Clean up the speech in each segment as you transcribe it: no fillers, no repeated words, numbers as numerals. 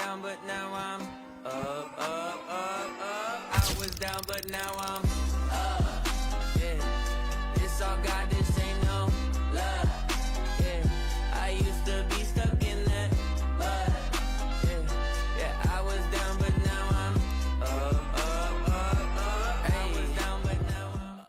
down, but now I'm up, up, up, up. I was down, but now I'm up. Yeah, it's all God, this ain't no love. Yeah, I used to be stuck in that mud. Yeah, yeah, I was down, but now I'm up, up, up, up. I was down, but now I'm up.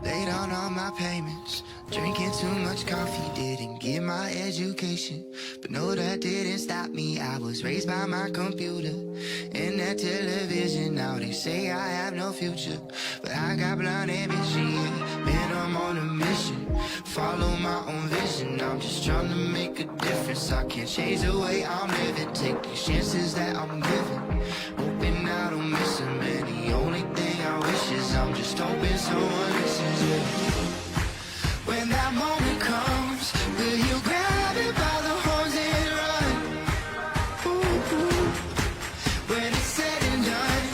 Late on all my payments, drinking too much coffee, didn't get my education. But no, that didn't stop me, I was raised by my computer and that television. Now they say I have no future, but I got blind ambition, yeah. Man, I'm on a mission, follow my own vision. I'm just trying to make a difference, I can't change the way I'm living. Take these chances that I'm given, hoping I don't miss them. And the only thing I wish is I'm just hoping someone listens, yeah. When that moment comes, will you grab it by the horns and run? Ooh, ooh. When it's said and done,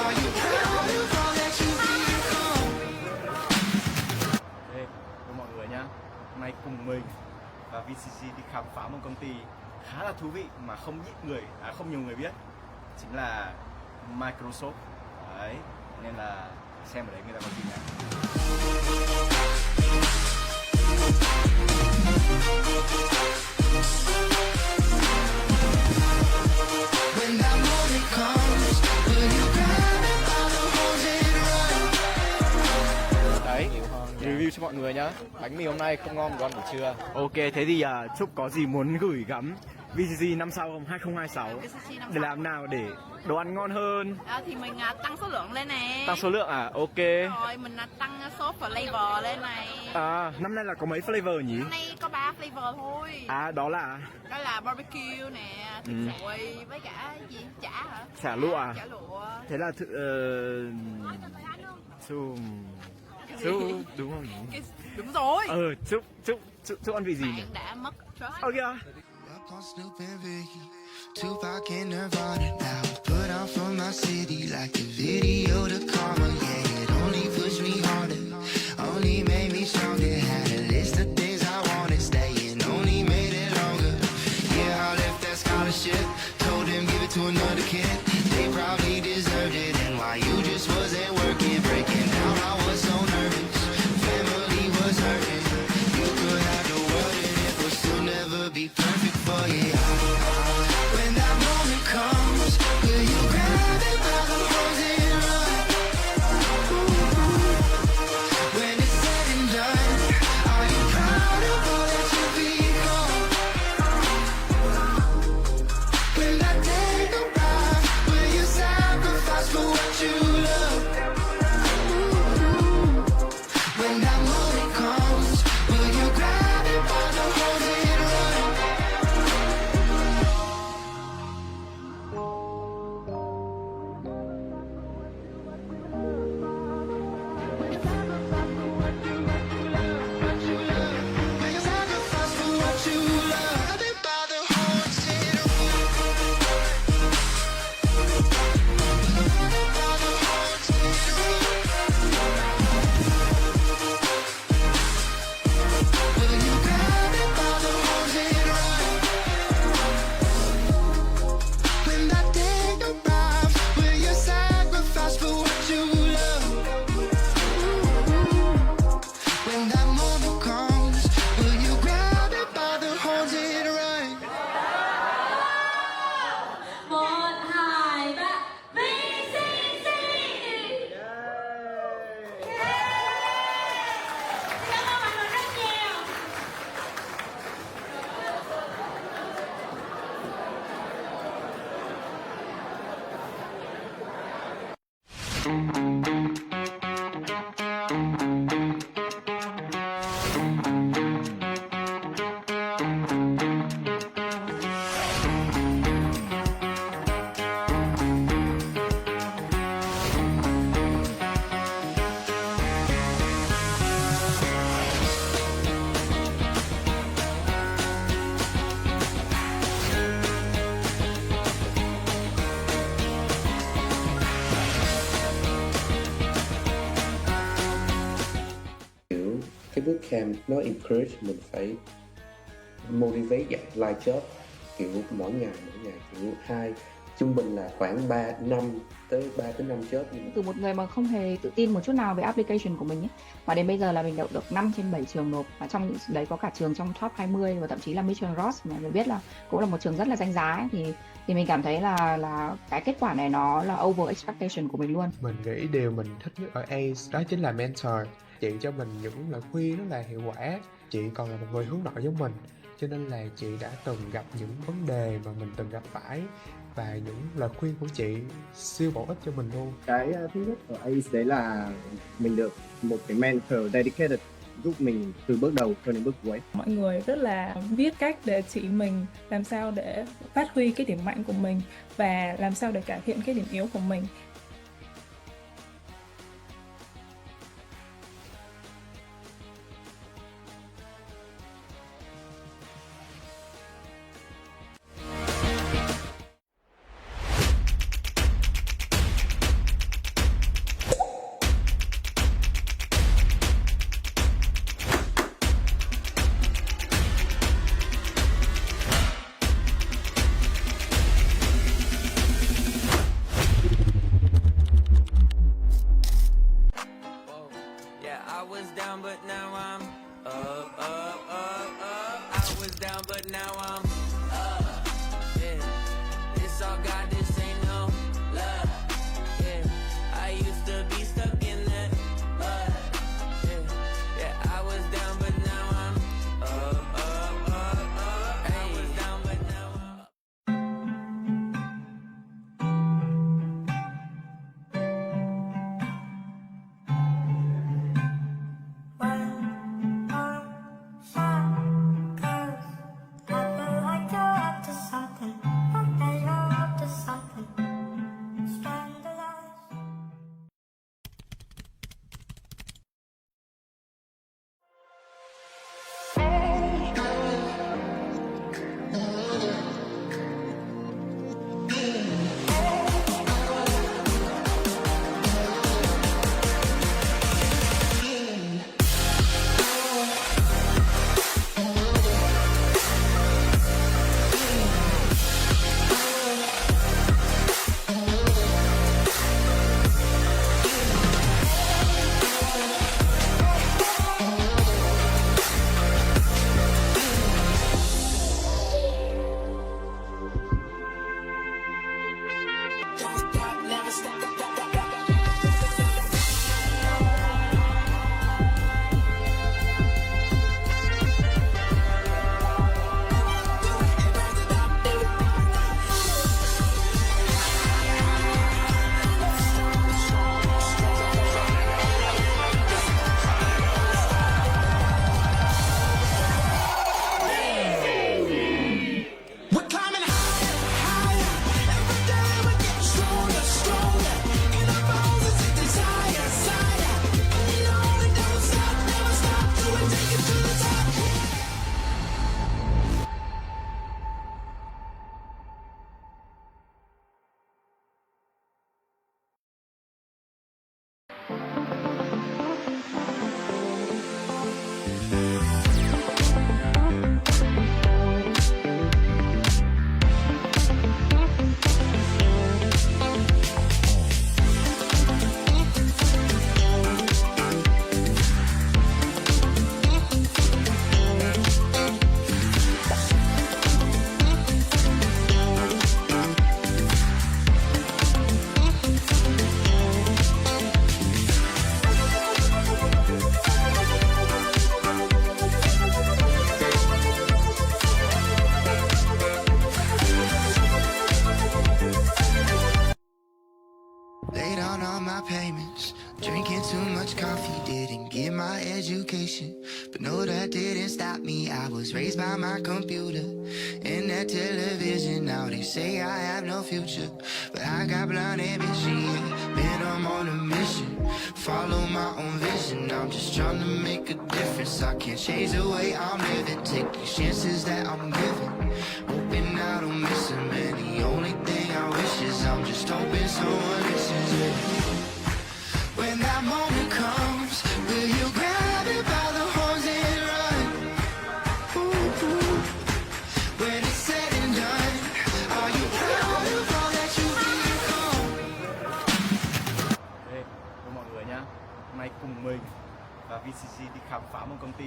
are you proud of all that you've become? Hey, chào mọi người nhá. Hôm nay cùng mình và VCC đi khám phá một công ty khá là thú vị mà không nhiều người biết, chính là Microsoft. Đấy, nên là xem ở đấy người ta có gì nhá. Đấy, review cho mọi người nhá. Bánh mì hôm nay không ngon, đồ ăn buổi trưa. Ok, thế thì Trúc có gì muốn gửi gắm VCC năm sau không? 2026 để làm nào để đồ ăn ngon hơn? Thì mình tăng số lượng lên nè. Tăng số lượng à? Ok. Rồi mình tăng số flavor lên này. Năm nay là có mấy flavor nhỉ? Năm nay có 3 flavor thôi. Đó là barbecue nè, thịt sụi với cả gì? Chả hả? Chả lụa à? Chả lụa. Thế là đúng không? Đúng rồi. Chúc ăn vị gì nhỉ? Bạn đã mất trust. Ok. Up on Snoop and Biggie, Tupac and Nirvana. Now put on for my city like the video to Karma. Yeah, it only pushed me harder, only made me stronger. Had a list of things I wanted, staying only made cái bootcamp nó encourage mình phải motivate dạng live job, kiểu mỗi ngày kiểu trung bình là khoảng 3 tới 5 job. Từ một người mà không hề tự tin một chút nào về application của mình ấy, mà đến bây giờ là mình đậu được 5 trên 7 trường nộp, và trong những đấy có cả trường trong top 20 và thậm chí là Mission Ross mà mình biết là cũng là một trường rất là danh giá ấy, thì mình cảm thấy là cái kết quả này nó là over expectation của mình luôn. Mình nghĩ điều mình thích nhất ở ACE đó chính là mentor. Chị cho mình những lời khuyên rất là hiệu quả. Chị còn là một người hướng nội giống mình, cho nên là chị đã từng gặp những vấn đề mà mình từng gặp phải, và những lời khuyên của chị siêu bổ ích cho mình luôn. Cái thứ nhất ở ACE đấy là mình được một cái mentor dedicated giúp mình từ bước đầu cho đến bước cuối. Mọi người rất là biết cách để chỉ mình làm sao để phát huy cái điểm mạnh của mình và làm sao để cải thiện cái điểm yếu của mình. I was down, but now I'm up, up, up, up. I was down, but now I'm up. Yeah, this all God, this ain't no love. Yeah, I used to be stuck in that mud. Yeah, I was down, but now I'm up, up, up, up. I was down, but now I'm up. Laid on all my payments, drinking too much coffee, didn't get my education. But no, that didn't stop me, I was raised by my computer and that television. Now they say I have no future, but I got blind ambition, yeah. Man, I'm on a mission, follow my own vision. I'm just trying to make a difference, I can't change the way I'm living. Take these chances that I'm given, hoping I don't miss them. And the only thing I wish is I'm just hoping someone listens. Yeah. When that moment comes, will you grab it by the horns khám phá một công ty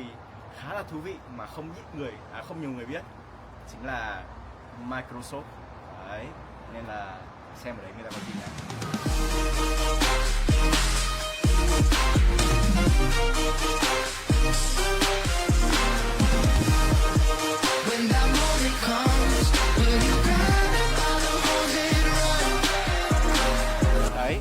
khá là thú vị mà không nhiều người biết, chính là Microsoft. Đấy, nên là xem ở đấy người ta có gì nhá. When that moment comes, will you grab it by the horns and run? Đấy,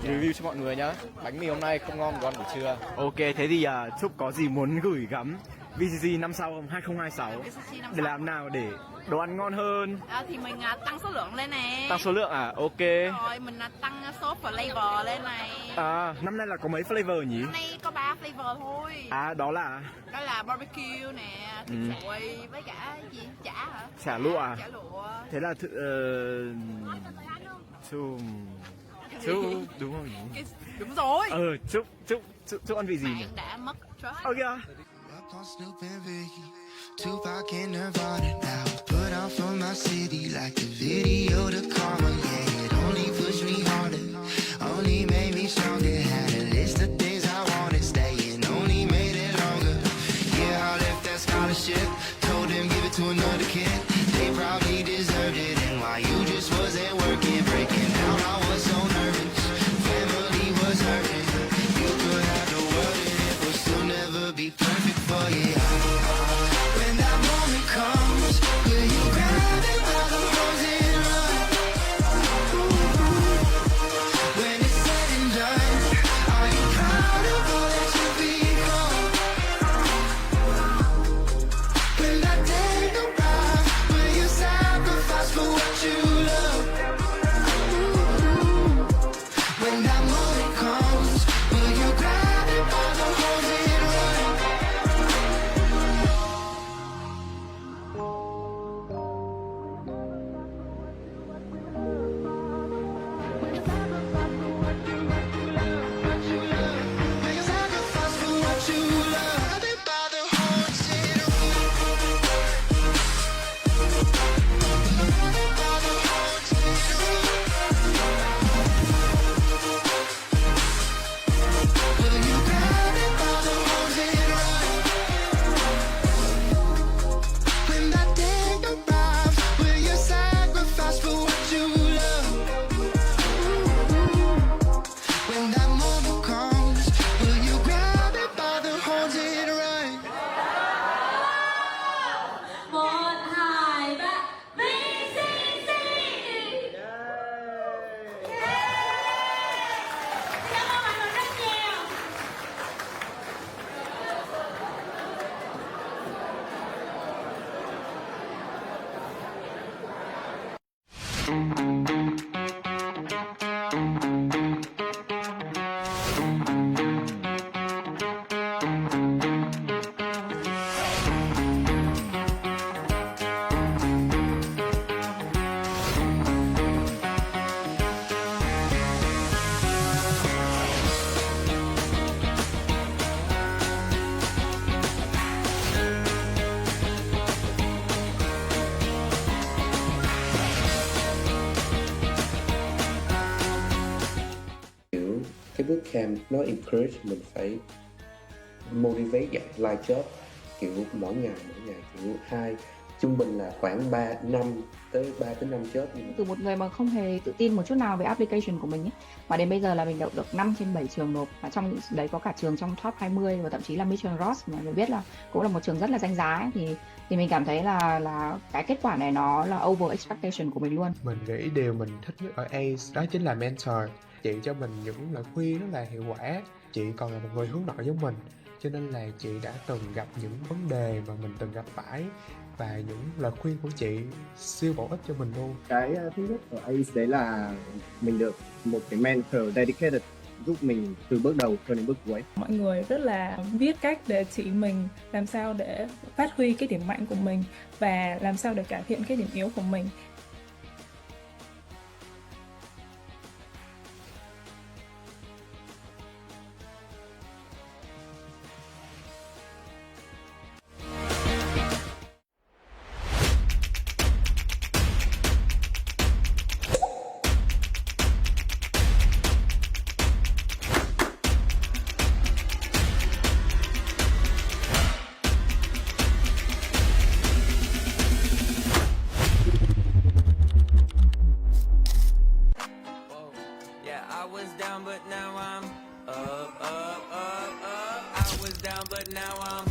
review cho mọi người nhá. Bánh mì hôm nay không ngon, ngon buổi trưa. Ok, thế thì Trúc có gì muốn gửi gắm VCC năm sau không? 2026 VCC năm để sau. làm nào để đồ ăn ngon hơn? Thì mình tăng số lượng lên nè. Tăng số lượng à? Ok. Rồi mình tăng số flavor lên này. Năm nay là có mấy flavor nhỉ? Hôm nay có 3 flavor thôi. Đó là Barbecue nè, thịt chuỗi với cả gì? Chả hả? chả lụa à? Chả lụa. Thế là đúng không nhỉ? Đúng rồi. Chúc ăn vị gì nhỉ? Bạn đã mất trust. Ok. Up on Snoop and Vicky, Tupac and Nirvana now. Put on for my city like the video to karma. Yeah, it only pushed me harder, only made me stronger. Had a list of things I wanted, staying only made it longer. Yeah, I left that scholarship, told them give it to another kid. They probably deserved it, and while you just wasn't working, breaking down, I was so nervous. Family was hurting. You could have the world and it would still never be perfect for you. When that moment comes, will you grab it by the horns and run? When it's said and done, are you proud of all that you've become? When that day arrives, will you sacrifice for what you love? When that moment comes, will you grab it by the horns and run? Will you sacrifice for what you love? Grab it by the horns and run. By the horns and run. Will you grab it by the horns and run? When that day arrives, will you sacrifice for what you love? When that moment comes, will you grab it by the horns and run? 1, 2, 3, VCC! Cảm ơn mọi người rất nhiều. Kiểu cái bootcamp nó encourage mình phải motivate dạng live job, kiểu mỗi ngày kiểu trung bình là khoảng 3 tới 5 job. Từ một người mà không hề tự tin một chút nào về application của mình ấy, mà đến bây giờ là mình đậu được 5 trên 7 trường nộp, và trong những đấy có cả trường trong top 20 và thậm chí là Mission Ross mà mình biết là cũng là một trường rất là danh giá ấy, thì mình cảm thấy là cái kết quả này nó là over expectation của mình luôn. Mình nghĩ điều mình thích nhất ở ACE đó chính là mentor. Chị cho mình những lời khuyên rất là hiệu quả. Chị còn là một người hướng nội giống mình, cho nên là chị đã từng gặp những vấn đề mà mình từng gặp phải, và những lời khuyên của chị siêu bổ ích cho mình luôn. Cái thứ nhất ở ACE đấy là mình được một cái mentor dedicated giúp mình từ bước đầu cho đến bước cuối. Mọi người rất là biết cách để chỉ mình làm sao để phát huy cái điểm mạnh của mình và làm sao để cải thiện cái điểm yếu của mình. I'm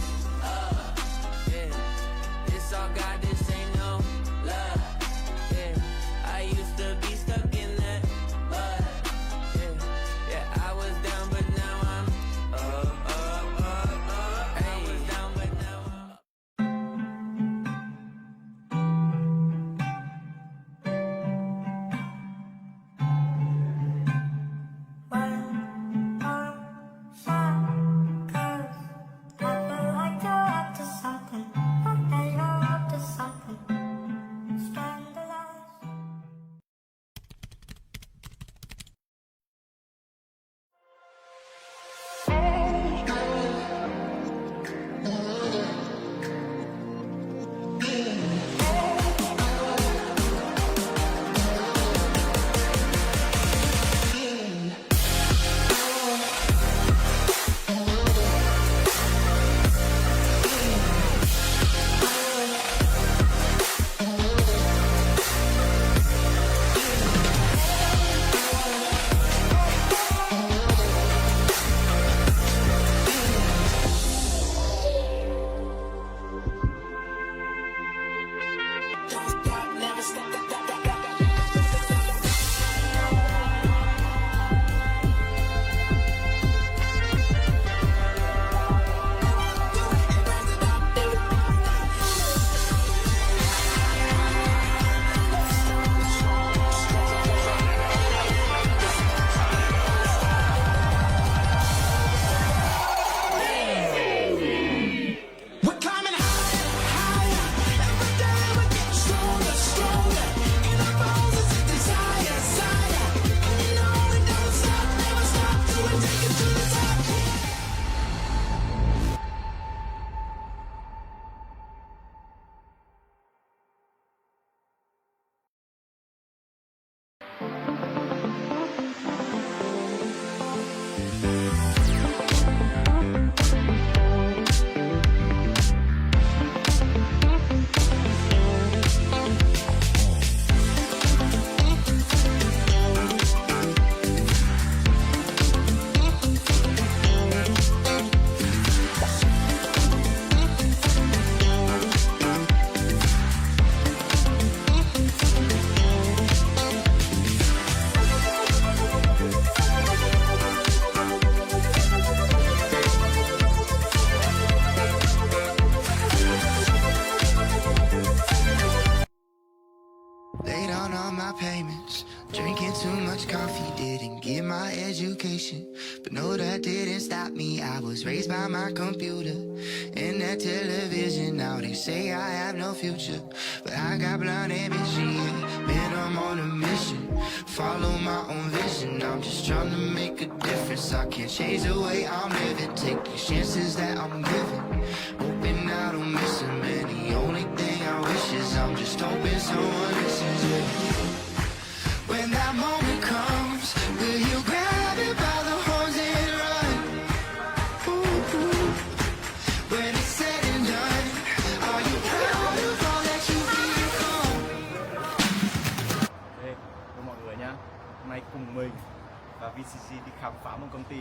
yeah. It's all God, this ain't no love. Yeah, I used to be stuck in that mud. Yeah, I was down, but now I'm up. I was down, but now I'm up. Late on all my payments, drinking too much coffee, didn't get my education. But no, that didn't stop me. I was raised by my computer and that television. Now they say I have no future, but I got blind ambition. Yeah, man, I'm on a mission, follow my own vision. I'm just trying to make a difference. I can't change the way I'm living, take the chances that I'm given, hoping I don't miss them. And the only thing I wish is I'm just hoping someone listens. Yeah. When that moment comes, will you grab it by the horns and run? Ooh, ooh. When it's said and done, are you proud of all that you've become? Hey, chào mọi người nhá. Hôm nay cùng mình và VCC đi khám phá một công ty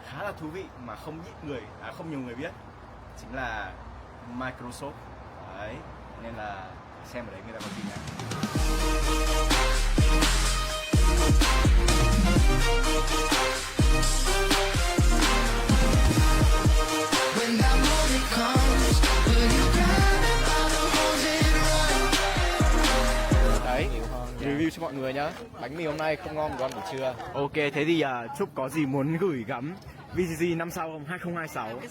khá là thú vị mà không nhiều người biết, chính là Microsoft. Đấy, nên là xem ở đấy người ta có gì nhá. When that moment comes, will you grab it by the horns and run? Đấy, review cho mọi người nhá. Bánh mì hôm nay không ngon, ngon buổi trưa. Ok, thế thì Trúc có gì muốn gửi gắm VCC năm sau không? 2026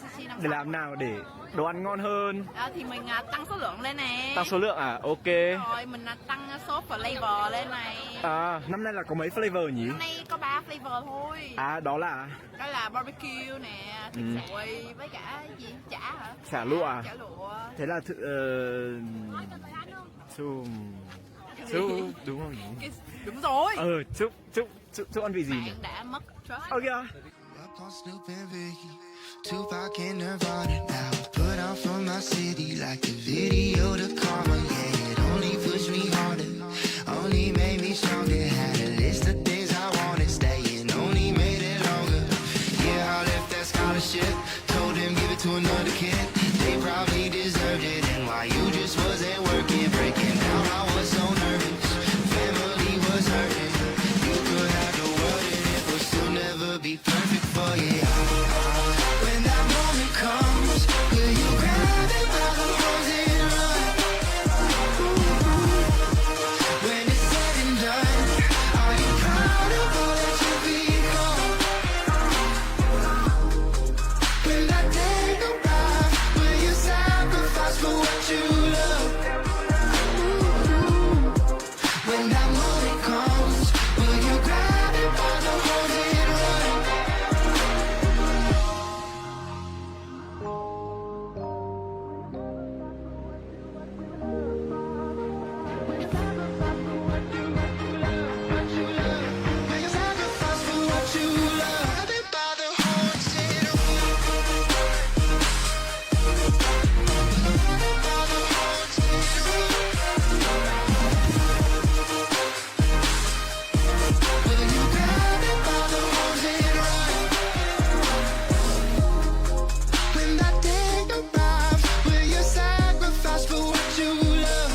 để làm nào để đồ ăn ngon hơn? Thì mình tăng số lượng lên nè. Tăng số lượng à? Ok. Rồi mình tăng số flavor lên này. Năm nay là có mấy flavor nhỉ? Năm nay có 3 flavor thôi. Đó là barbecue nè, thịt chuỗi với cả gì? Chả hả? Chả lụa à? Chả lụa. Thế là đúng không nhỉ? Đúng rồi. Chúc ăn vị gì nhỉ? Bạn đã mất trust. Ok. Up on Snoop and Biggie, Tupac and Nirvana. Now put on for my city like a video to karma. Yeah, it only pushed me harder, only made me stronger. Had a list of things I wanted, staying only made it longer. Yeah, I left that scholarship, told him give it to another kid. They probably deserved it, and why you just wasn't working, breaking down. I was so nervous, family was hurting. You could have the world and it would still never be perfect for you. When that moment comes, will you grab it by the horns and run? When it's said and done, are you proud of all that you've become? When that day arrives, will you sacrifice for what you love? When that moment comes, will you grab it by the horns and run? Will you sacrifice for what you love? Grab it by the horns and will you grab it by the horns and run? When that day arrives, will you sacrifice for what you love?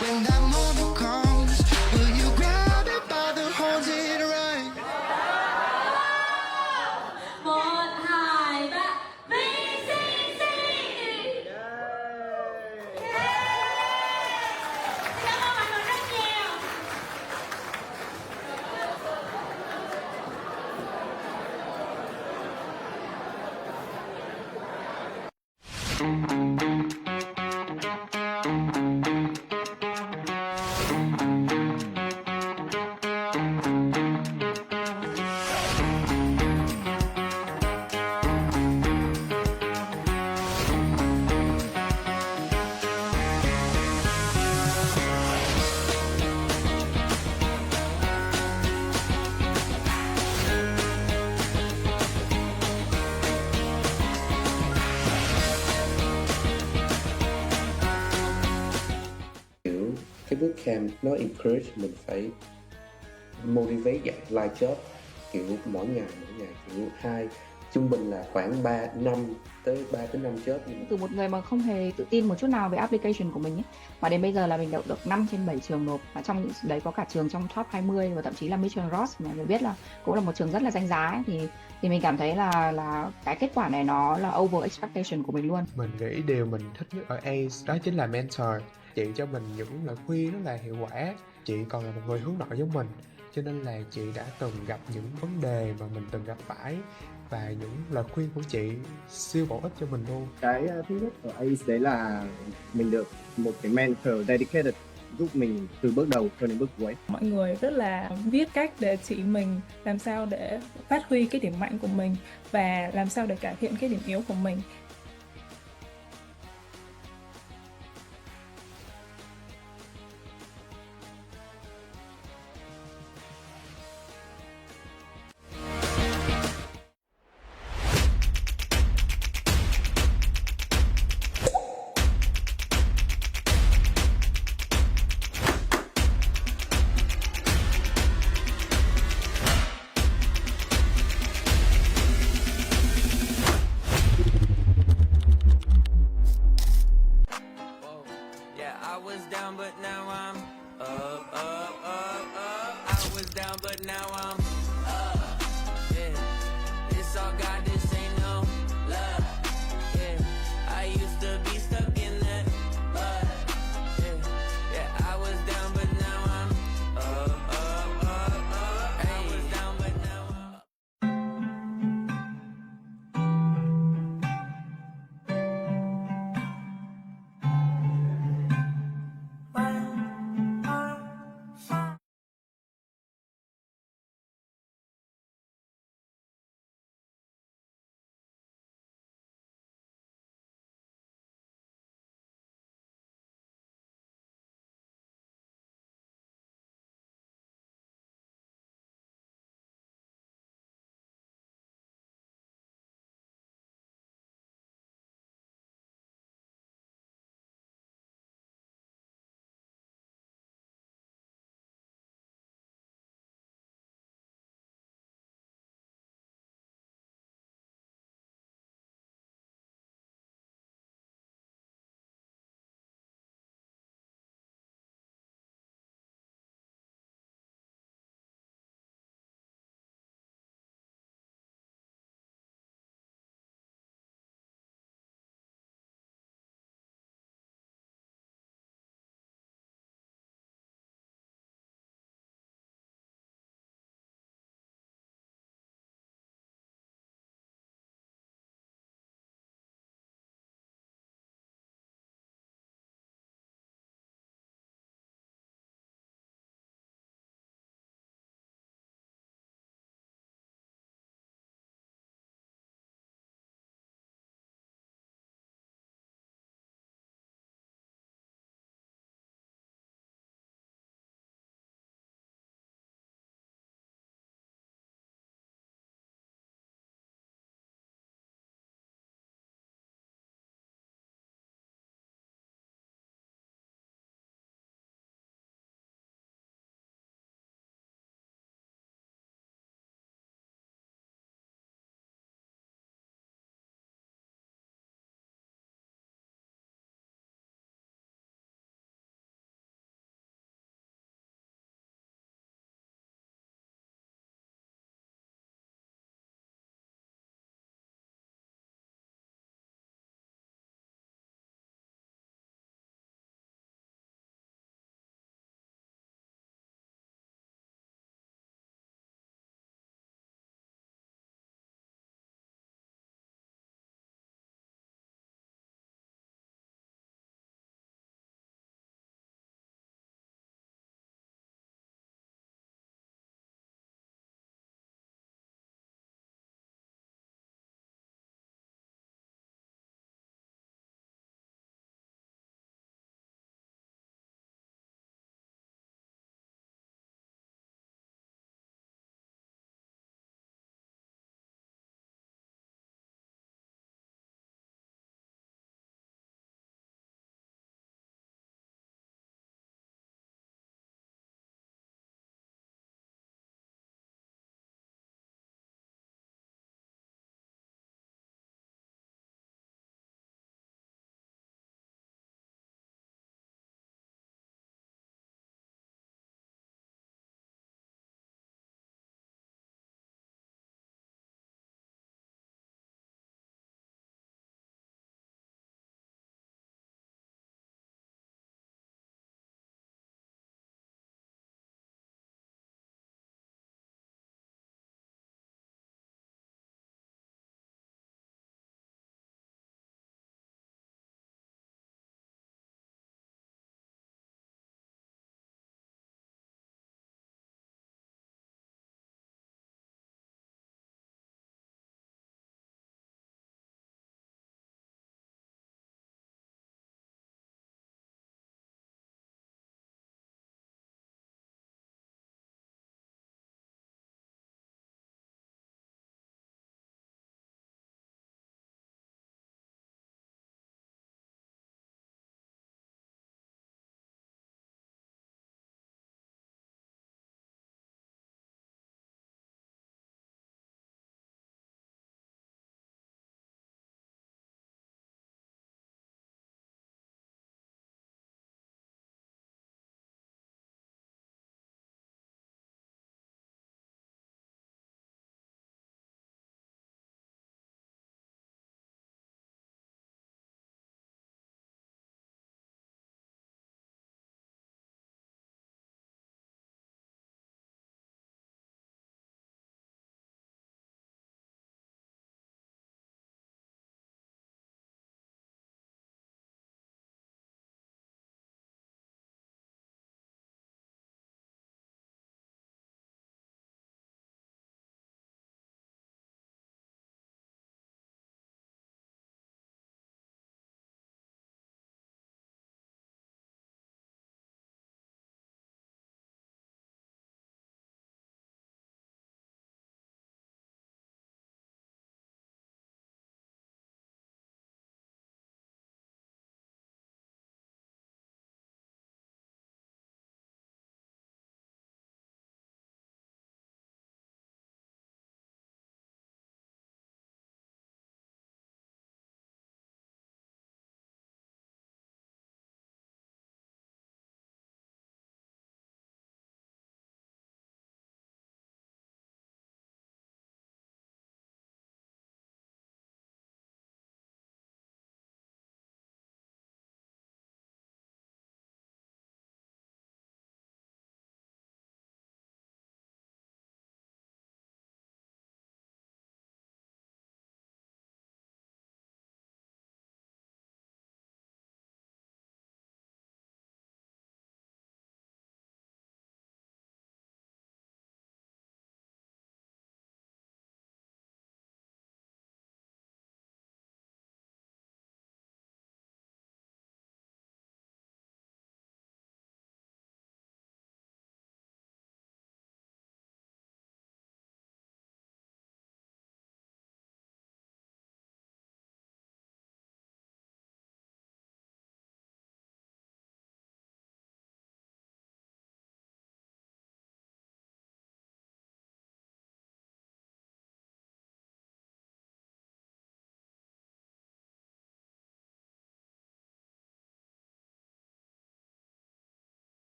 When that moment comes, will you grab it by the horns and run? 1, 2, 3 VCC. Cảm ơn mọi người rất nhiều. Kiểu cái bootcamp nó encourage mình phải motivate dạng live job, kiểu mỗi ngày kiểu trung bình là khoảng 3 tới 5 job. Từ một người mà không hề tự tin một chút nào về application của mình ấy, mà đến bây giờ là mình đậu được 5 trên 7 trường nộp, và trong những đấy có cả trường trong top 20 và thậm chí là Mission Ross mà mình biết là cũng là một trường rất là danh giá ấy, thì mình cảm thấy là cái kết quả này nó là over expectation của mình luôn. Mình nghĩ điều mình thích nhất ở ACE đó chính là mentor. Chị cho mình những lời khuyên rất là hiệu quả. Chị còn là một người hướng nội giống mình, cho nên là chị đã từng gặp những vấn đề mà mình từng gặp phải, và những lời khuyên của chị siêu bổ ích cho mình luôn. Cái thứ nhất ở ACE đấy là mình được một cái mentor dedicated giúp mình từ bước đầu cho đến bước cuối. Mọi người rất là biết cách để chỉ mình làm sao để phát huy cái điểm mạnh của mình và làm sao để cải thiện cái điểm yếu của mình.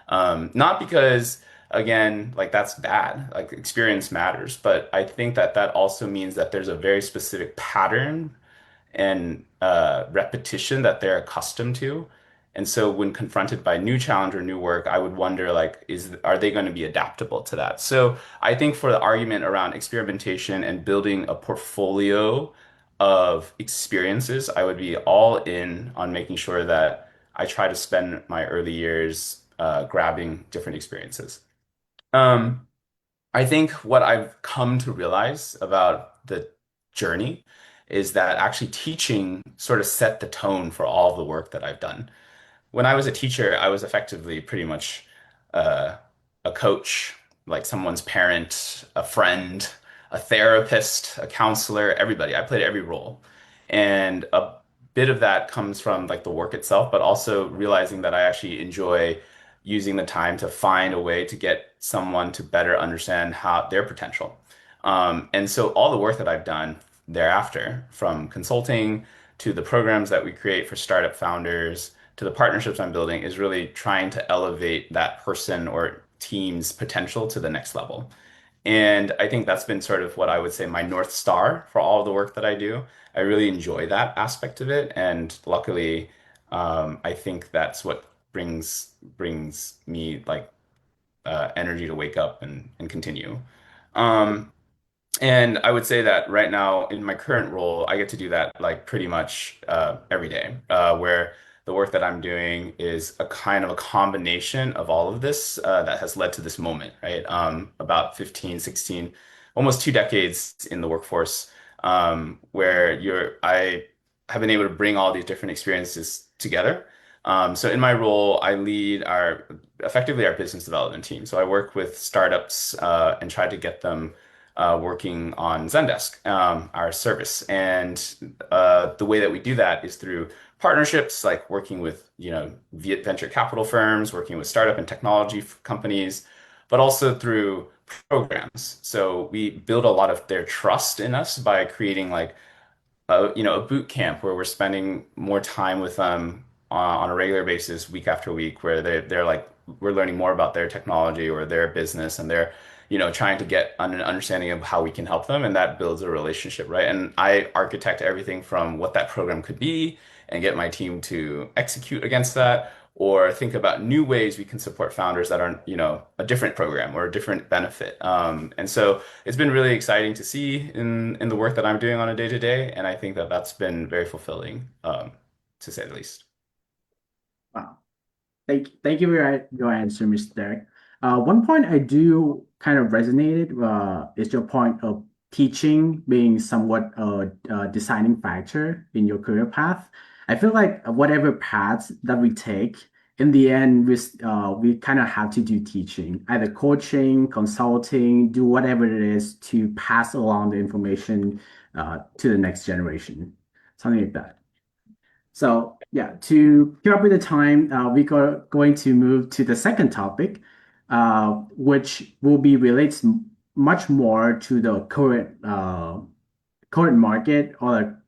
Not because, again, like that's bad, like experience matters, but I think that that also means that there's a very specific pattern and repetition that they're accustomed to. And so when confronted by new challenge or new work, I would wonder like, are they going to be adaptable to that? So I think for the argument around experimentation and building a portfolio of experiences, I would be all in on making sure that I try to spend my early years grabbing different experiences. Um, I think what I've come to realize about the journey is that actually teaching sort of set the tone for all of the work that I've done. When I was a teacher, I was effectively pretty much uh, a coach, like someone's parent, a friend, a therapist, a counselor, everybody. I played every role. And a bit of that comes from like the work itself, but also realizing that I actually enjoy using the time to find a way to get someone to better understand how their potential. And so all the work that I've done thereafter, from consulting to the programs that we create for startup founders to the partnerships I'm building, is really trying to elevate that person or team's potential to the next level. And I think that's been sort of what I would say my North Star for all of the work that I do. I really enjoy that aspect of it. And luckily, I think that's what brings me like energy to wake up and continue. Um, and I would say that right now in my current role, I get to do that like pretty much every day, where the work that I'm doing is a kind of a combination of all of this that has led to this moment, right? About 15, 16, almost 2 decades in the workforce, where I have been able to bring all these different experiences together. So in my role, I lead effectively our business development team. So I work with startups and try to get them working on Zendesk, our service. And the way that we do that is through partnerships, like working with, Viet venture capital firms, working with startup and technology companies, but also through programs. So we build a lot of their trust in us by creating like a boot camp where we're spending more time with them on a regular basis, week after week, where they're like we're learning more about their technology or their business, and they're trying to get an understanding of how we can help them, and that builds a relationship, right? And I architect everything from what that program could be and get my team to execute against that, or think about new ways we can support founders that are, a different program or a different benefit. And so it's been really exciting to see in the work that I'm doing on a day to day, and I think that that's been very fulfilling, to say the least. Wow. Thank you for your answer, Mr. Derek. One point I do kind of resonated is your point of teaching being somewhat a deciding factor in your career path. I feel like whatever paths that we take, in the end, we kind of have to do teaching, either coaching, consulting, do whatever it is to pass along the information to the next generation, something like that. So yeah, to keep up with the time, we are going to move to the second topic, which will be relates much more to the current market or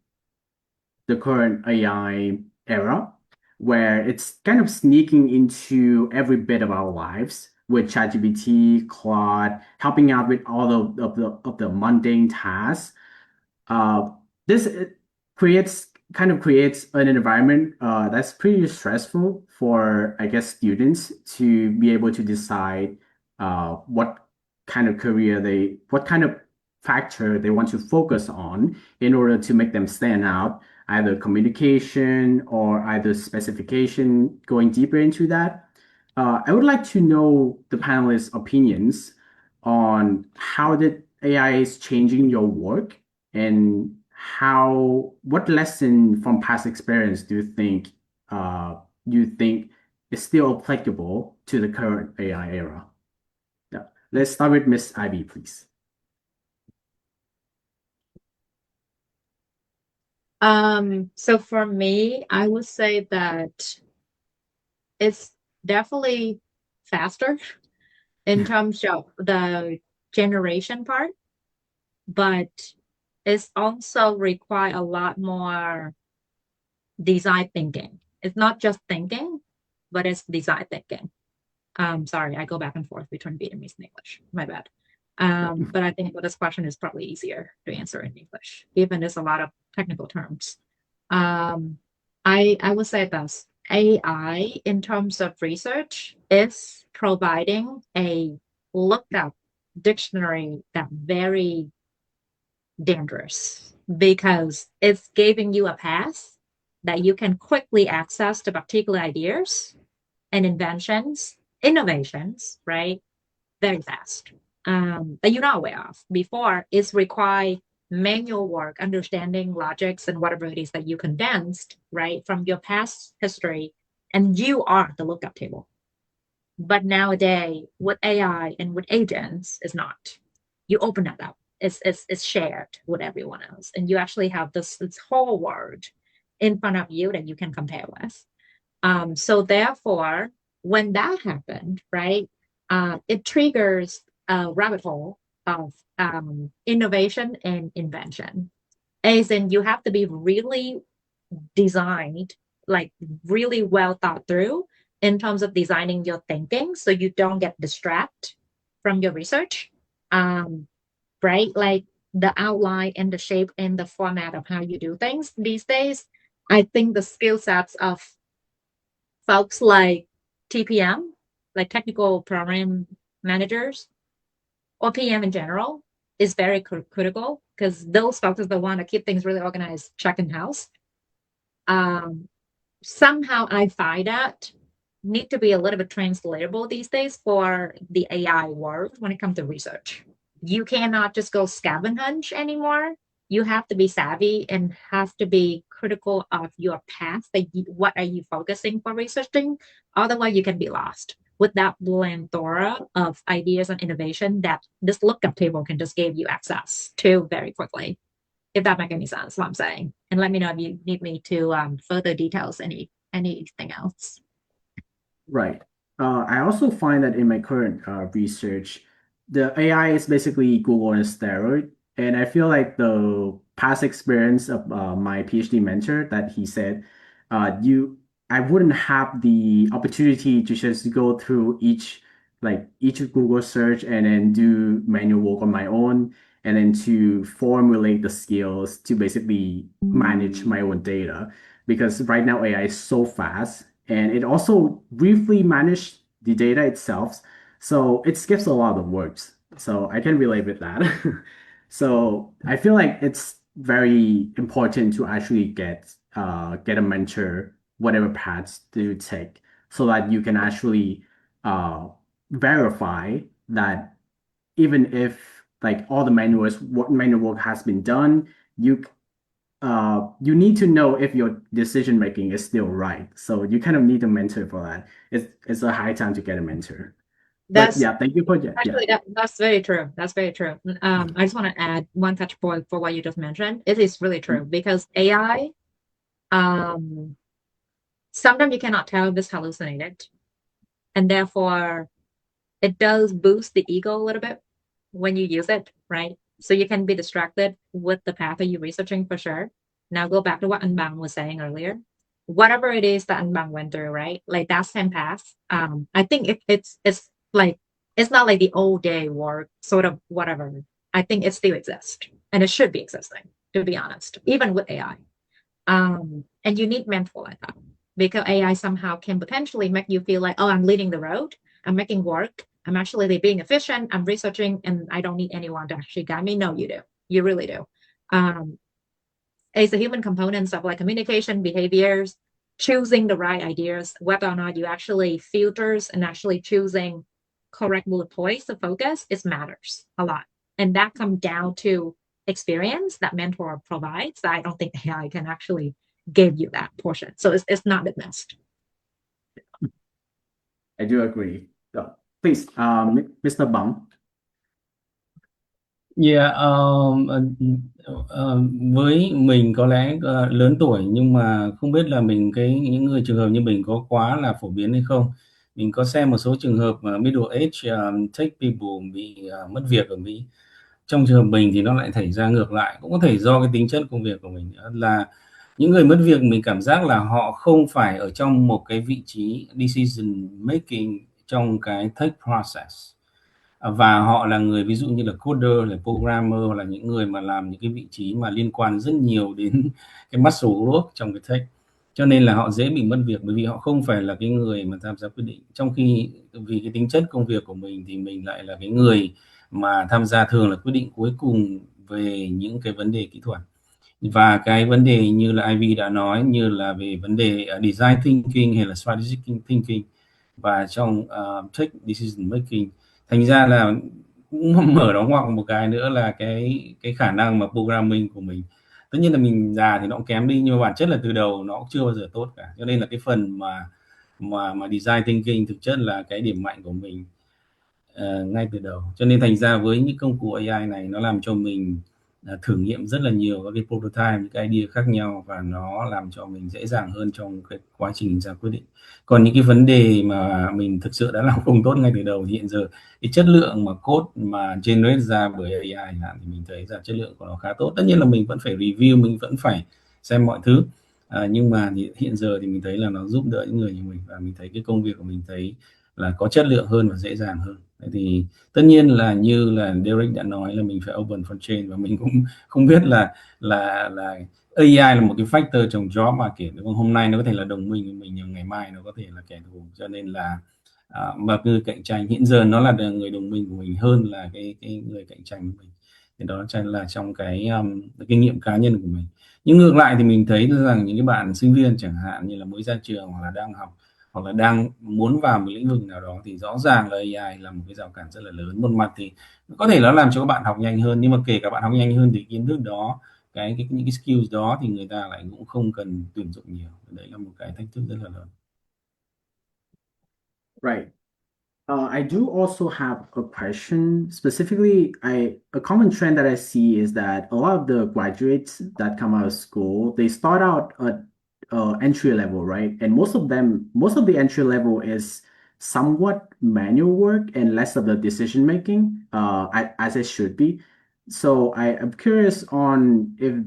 the current AI era, where it's kind of sneaking into every bit of our lives with ChatGPT, Claude, helping out with all of the mundane tasks. This creates an environment that's pretty stressful for, I guess, students to be able to decide what kind of what kind of factor they want to focus on in order to make them stand out, either communication or either specification, going deeper into that. I would like to know the panelists' opinions on how the AI is changing your work and what lesson from past experience do you think is still applicable to the current AI era? Yeah. Let's start with Miss Ivy, please. So for me, I would say that it's definitely faster in terms of the generation part, but it's also require a lot more design thinking. It's not just thinking, but it's design thinking. Sorry, I go back and forth between Vietnamese and English. My bad. But I think this question is probably easier to answer in English, even there's a lot of technical terms. I would say this: AI, in terms of research, is providing a lookup dictionary that's very dangerous because it's giving you a path that you can quickly access to particular ideas and inventions, innovations, right? Very fast. That you're not aware of. Before, it's required manual work, understanding logics and whatever it is that you condensed, right, from your past history, and you are the lookup table. But nowadays, with AI and with agents, it's not. You open that up. It's shared with everyone else, and you actually have this whole world in front of you that you can compare with. So therefore, when that happened, right, it triggers a rabbit hole of innovation and invention. As in, you have to be really designed, like really well thought through in terms of designing your thinking, so you don't get distracted from your research. Right, like the outline and the shape and the format of how you do things these days. I think the skill sets of folks like TPM, like technical program managers, or PM in general, is very critical because those folks are the one that keep things really organized, check in house. Somehow I find that need to be a little bit translatable these days for the AI world when it comes to research. You cannot just go scavenge hunt anymore. You have to be savvy and have to be critical of your path. What are you focusing for researching? Otherwise, you can be lost with that plethora of ideas and innovation that this lookup table can just give you access to very quickly. If that makes any sense, what I'm saying. And let me know if you need me to further details anything else. Right. I also find that in my current research, the AI is basically Google on a steroid. And I feel like the past experience of my PhD mentor that he said, I wouldn't have the opportunity to just go through each Google search and then do manual work on my own, and then to formulate the skills to basically manage my own data. Because right now AI is so fast, and it also briefly manage the data itself. So it skips a lot of works. So I can relate with that. So I feel like it's very important to actually get a mentor, whatever paths you take, so that you can actually verify that even if like all the manual work has been done, you need to know if your decision making is still right. So you kind of need a mentor for that. It's a high time to get a mentor. But yeah, thank you for that. Actually, that's very true. That's very true. I just want to add one touch point for what you just mentioned. It is really true because AI, sometimes you cannot tell if it's hallucinated, and therefore it does boost the ego a little bit when you use it, right? So you can be distracted with the path that you're researching for sure. Now go back to what Anh Bang was saying earlier. Whatever it is that Anh Bang went through, right? Like that same path. I think it's like, it's not like the old day work, sort of whatever. I think it still exists, and it should be existing, to be honest, even with AI. And you need mentor like that, because AI somehow can potentially make you feel like, oh, I'm leading the road, I'm making work, I'm actually being efficient, I'm researching, and I don't need anyone to actually guide me. No, you do. You really do. It's the human components of like communication, behaviors, choosing the right ideas, whether or not you actually filters and actually choosing correct bullet points to focus, it matters a lot. And that comes down to experience that mentor provides. I don't think AI can actually give you that portion. So it's not the best. I do agree. So, please, Mr. Bang. Yeah, với mình có lẽ lớn tuổi, nhưng mà không biết là những người trường hợp như mình có quá là phổ biến hay không. Mình có xem một số trường hợp middle age tech people bị mất việc ở Mỹ. Trong trường hợp mình thì nó lại xảy ra ngược lại, cũng có thể do cái tính chất công việc của mình là những người mất việc, mình cảm giác là họ không phải ở trong một cái vị trí decision making trong cái tech process. Và họ là người ví dụ như là coder, là programmer, hoặc là những người mà làm những cái vị trí mà liên quan rất nhiều đến cái muscle work trong cái tech. Cho nên là họ dễ bị mất việc, bởi vì họ không phải là cái người mà tham gia quyết định. Trong khi vì cái tính chất công việc của mình thì mình lại là cái người mà tham gia thường là quyết định cuối cùng về những cái vấn đề kỹ thuật. Và cái vấn đề như là Ivy đã nói, như là về vấn đề design thinking hay là strategic thinking, và trong tech decision making, thành ra là cũng mở đóng ngoặc một cái nữa là cái khả năng mà programming của mình. Tất nhiên là mình già thì nó cũng kém đi, nhưng mà bản chất là từ đầu nó cũng chưa bao giờ tốt cả. Cho nên là cái phần mà design thinking thực chất là cái điểm mạnh của mình ngay từ đầu. Cho nên thành ra với những công cụ AI này, nó làm cho mình thử nghiệm rất là nhiều các cái prototype, những cái idea khác nhau, và nó làm cho mình dễ dàng hơn trong cái quá trình ra quyết định. Còn những cái vấn đề mà mình thực sự đã làm không tốt ngay từ đầu thì hiện giờ cái chất lượng mà code mà generate ra bởi AI thì mình thấy rằng chất lượng của nó khá tốt. Tất nhiên là mình vẫn phải review, mình vẫn phải xem mọi thứ, nhưng mà hiện giờ thì mình thấy là nó giúp đỡ những người như mình, và mình thấy cái công việc của mình thấy là có chất lượng hơn và dễ dàng hơn. Thì tất nhiên là như là Derek đã nói là mình phải open for change, và mình cũng không biết là AI là một cái factor trong job market, đúng không? Hôm nay nó có thể là đồng minh với mình, nhưng ngày mai nó có thể là kẻ thù. Cho nên là mà người cạnh tranh hiện giờ nó là người đồng minh của mình hơn là cái người cạnh tranh của mình. Thì đó là trong cái kinh nghiệm cá nhân của mình. Nhưng ngược lại thì mình thấy rằng những cái bạn sinh viên chẳng hạn như là mới ra trường, hoặc là đang học, hoặc là đang muốn vào một lĩnh vực nào đó, thì rõ ràng là AI là một cái rào cản rất là lớn. Một mặt thì có thể nó làm cho các bạn học nhanh hơn, nhưng mà kể cả bạn học nhanh hơn thì kiến thức đó, những cái skills đó thì người ta lại cũng không cần tuyển dụng nhiều. Đấy là một cái thách thức rất là lớn. Right. I do also have a question. Specifically, a common trend that I see is that a lot of the graduates that come out of school, they start out at entry level, right? And most of the entry level is somewhat manual work and less of the decision making, as it should be. So I'm curious on if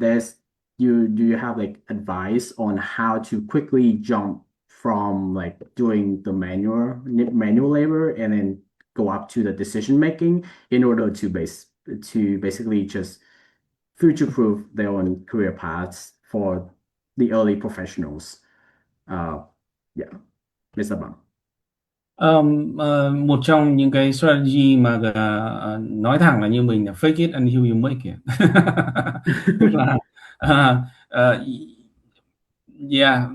do you have like advice on how to quickly jump from like doing the manual labor and then go up to the decision making in order to basically just future proof their own career paths for the early professionals. Yeah, Mr. Bang. Một trong những cái strategy mà nói thẳng là như mình là fake it until you make it. Tức là yeah,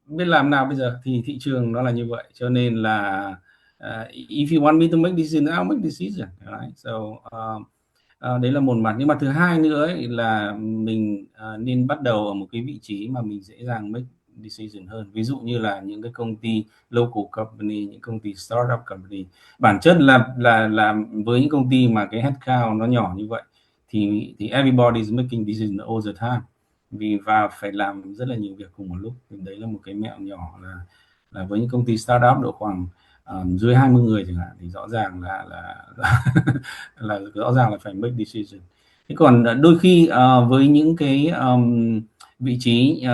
biết làm nào bây giờ, thì thị trường nó là như vậy. Cho nên là if you want me to make decision, I'll make decision, right? So đấy là một mặt. Nhưng mà thứ hai nữa ấy, là mình nên bắt đầu ở một cái vị trí mà mình dễ dàng make decision hơn. Ví dụ như là những cái công ty local company, những công ty startup company, bản chất là với những công ty mà cái headcount nó nhỏ như vậy, thì everybody is making decision all the time, và phải làm rất là nhiều việc cùng một lúc. Thì đấy là một cái mẹo nhỏ, là với những công ty startup độ khoảng dưới 20 người chẳng hạn, thì rõ ràng là rõ ràng là phải make decision. Thế còn đôi khi với những cái vị trí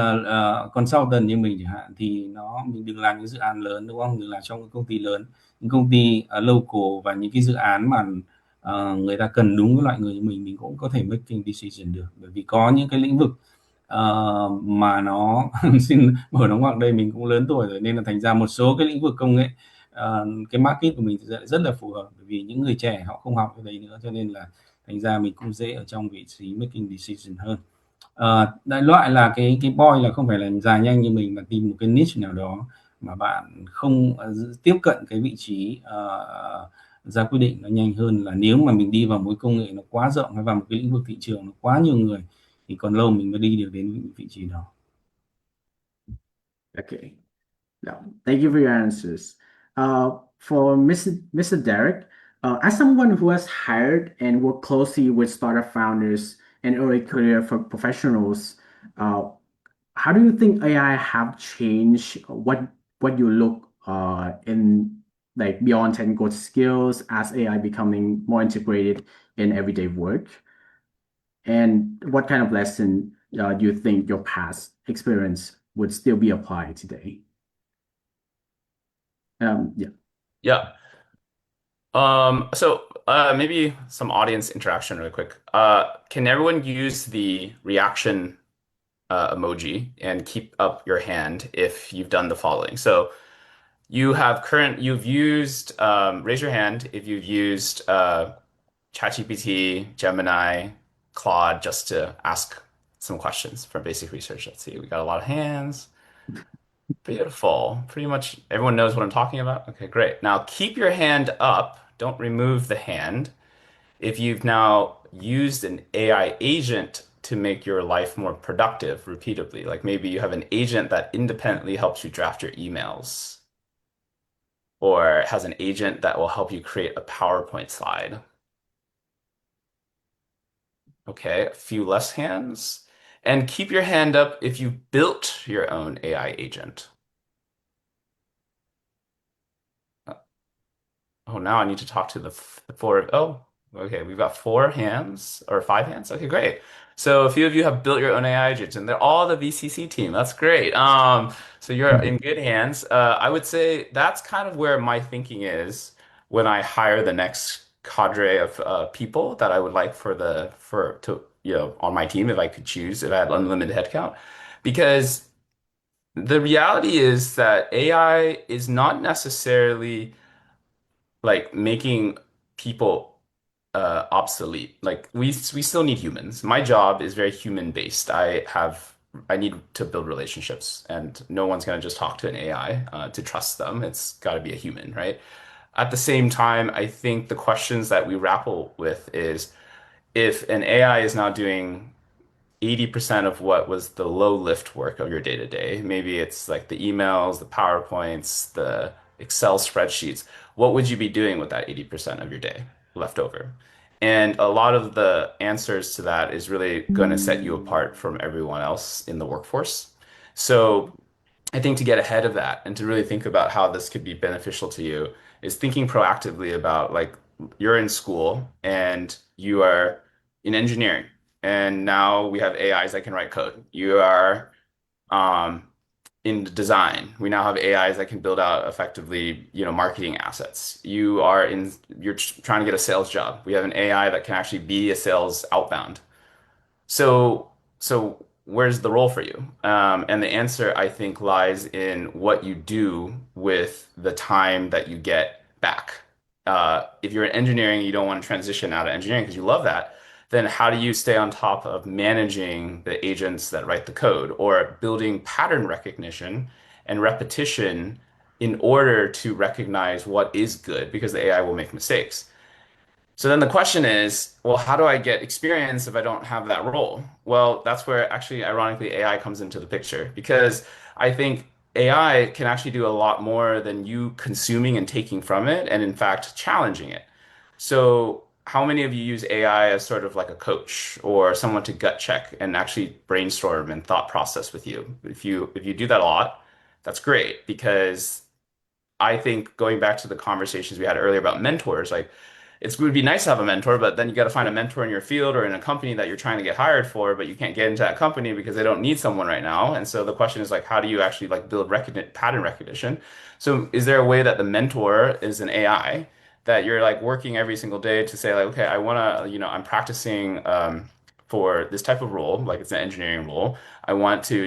consultant như mình chẳng hạn, thì mình đừng làm những dự án lớn, đúng không? Đừng làm trong những công ty lớn, những công ty local, và những cái dự án mà người ta cần đúng cái loại người như mình cũng có thể making decision được. Bởi vì có những cái lĩnh vực mà nó xin mở đóng ngoặc đây, mình cũng lớn tuổi rồi, nên là thành ra một số cái lĩnh vực công nghệ, cái market của mình rất là phù hợp, bởi vì những người trẻ họ không học cái đấy nữa, cho nên là thành ra mình cũng dễ ở trong vị trí making decision hơn. Đại loại là cái point là không phải là dài nhanh như mình, mà tìm một cái niche nào đó mà bạn không tiếp cận cái vị trí ra quyết định nó nhanh hơn, là nếu mà mình đi vào một công nghệ nó quá rộng, hay vào một cái lĩnh vực thị trường nó quá nhiều người, thì còn lâu mình mới đi được đến vị trí đó. Okay. No, thank you for your answers. For Mr. Derek, as someone who has hired and worked closely with startup founders and early career for professionals, how do you think AI have changed what you look in like beyond technical skills as AI becoming more integrated in everyday work? And what kind of lesson do you think your past experience would still be applied today? Yeah. Yeah. So maybe some audience interaction really quick. Can everyone use the reaction emoji and keep up your hand if you've done the following? So you've used, raise your hand if you've used ChatGPT, Gemini, Claude just to ask some questions for basic research. Let's see, we got a lot of hands. Beautiful. Pretty much everyone knows what I'm talking about. Okay, great. Now keep your hand up. Don't remove the hand. If you've now used an AI agent to make your life more productive repeatedly, like maybe you have an agent that independently helps you draft your emails, or has an agent that will help you create a PowerPoint slide. Okay, a few less hands. And keep your hand up if you built your own AI agent. Oh, now I need to talk to the four. Oh, okay. We've got 4 hands or 5 hands. Okay, great. So a few of you have built your own AI agents, and they're all the VCC team. That's great. So you're in good hands. I would say that's kind of where my thinking is when I hire the next cadre of people that I would like on my team if I could choose, if I had unlimited headcount, because the reality is that AI is not necessarily like making people obsolete. Like we still need humans. My job is very human based. I need to build relationships, and no one's gonna just talk to an AI to trust them. It's got to be a human, right? At the same time, I think the questions that we grapple with is if an AI is now doing 80% of what was the low lift work of your day to day. Maybe it's like the emails, the PowerPoints, the Excel spreadsheets. What would you be doing with that 80% of your day left over? And a lot of the answers to that is really going to set you apart from everyone else in the workforce. So I think to get ahead of that and to really think about how this could be beneficial to you is thinking proactively about like you're in school and you are in engineering, and now we have AIs that can write code. You are um, in design. We now have AIs that can build out effectively, marketing assets. You're trying to get a sales job. We have an AI that can actually be a sales outbound. So where's the role for you? And the answer, I think, lies in what you do with the time that you get back. If you're in engineering, you don't want to transition out of engineering because you love that, then how do you stay on top of managing the agents that write the code or building pattern recognition and repetition in order to recognize what is good because the AI will make mistakes? So then the question is, well, how do I get experience if I don't have that role? Well, that's where actually, ironically, AI comes into the picture because I think AI can actually do a lot more than you consuming and taking from it, and in fact, challenging it. So, how many of you use AI as sort of like a coach or someone to gut check and actually brainstorm and thought process with you? If you do that a lot, that's great because I think going back to the conversations we had earlier about mentors, like it would be nice to have a mentor, but then you got to find a mentor in your field or in a company that you're trying to get hired for, but you can't get into that company because they don't need someone right now. And so the question is like, how do you actually like build pattern recognition? So is there a way that the mentor is an AI that you're like working every single day to say like, okay, I want to, I'm practicing for this type of role, like it's an engineering role. I want to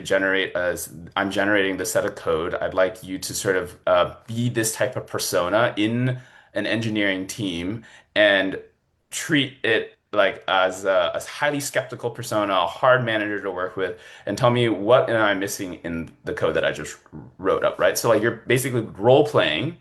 I'm generating this set of code. I'd like you to sort of be this type of persona in an engineering team and treat it like as a highly skeptical persona, a hard manager to work with, and tell me what am I missing in the code that I just wrote up, right? So like you're basically role playing,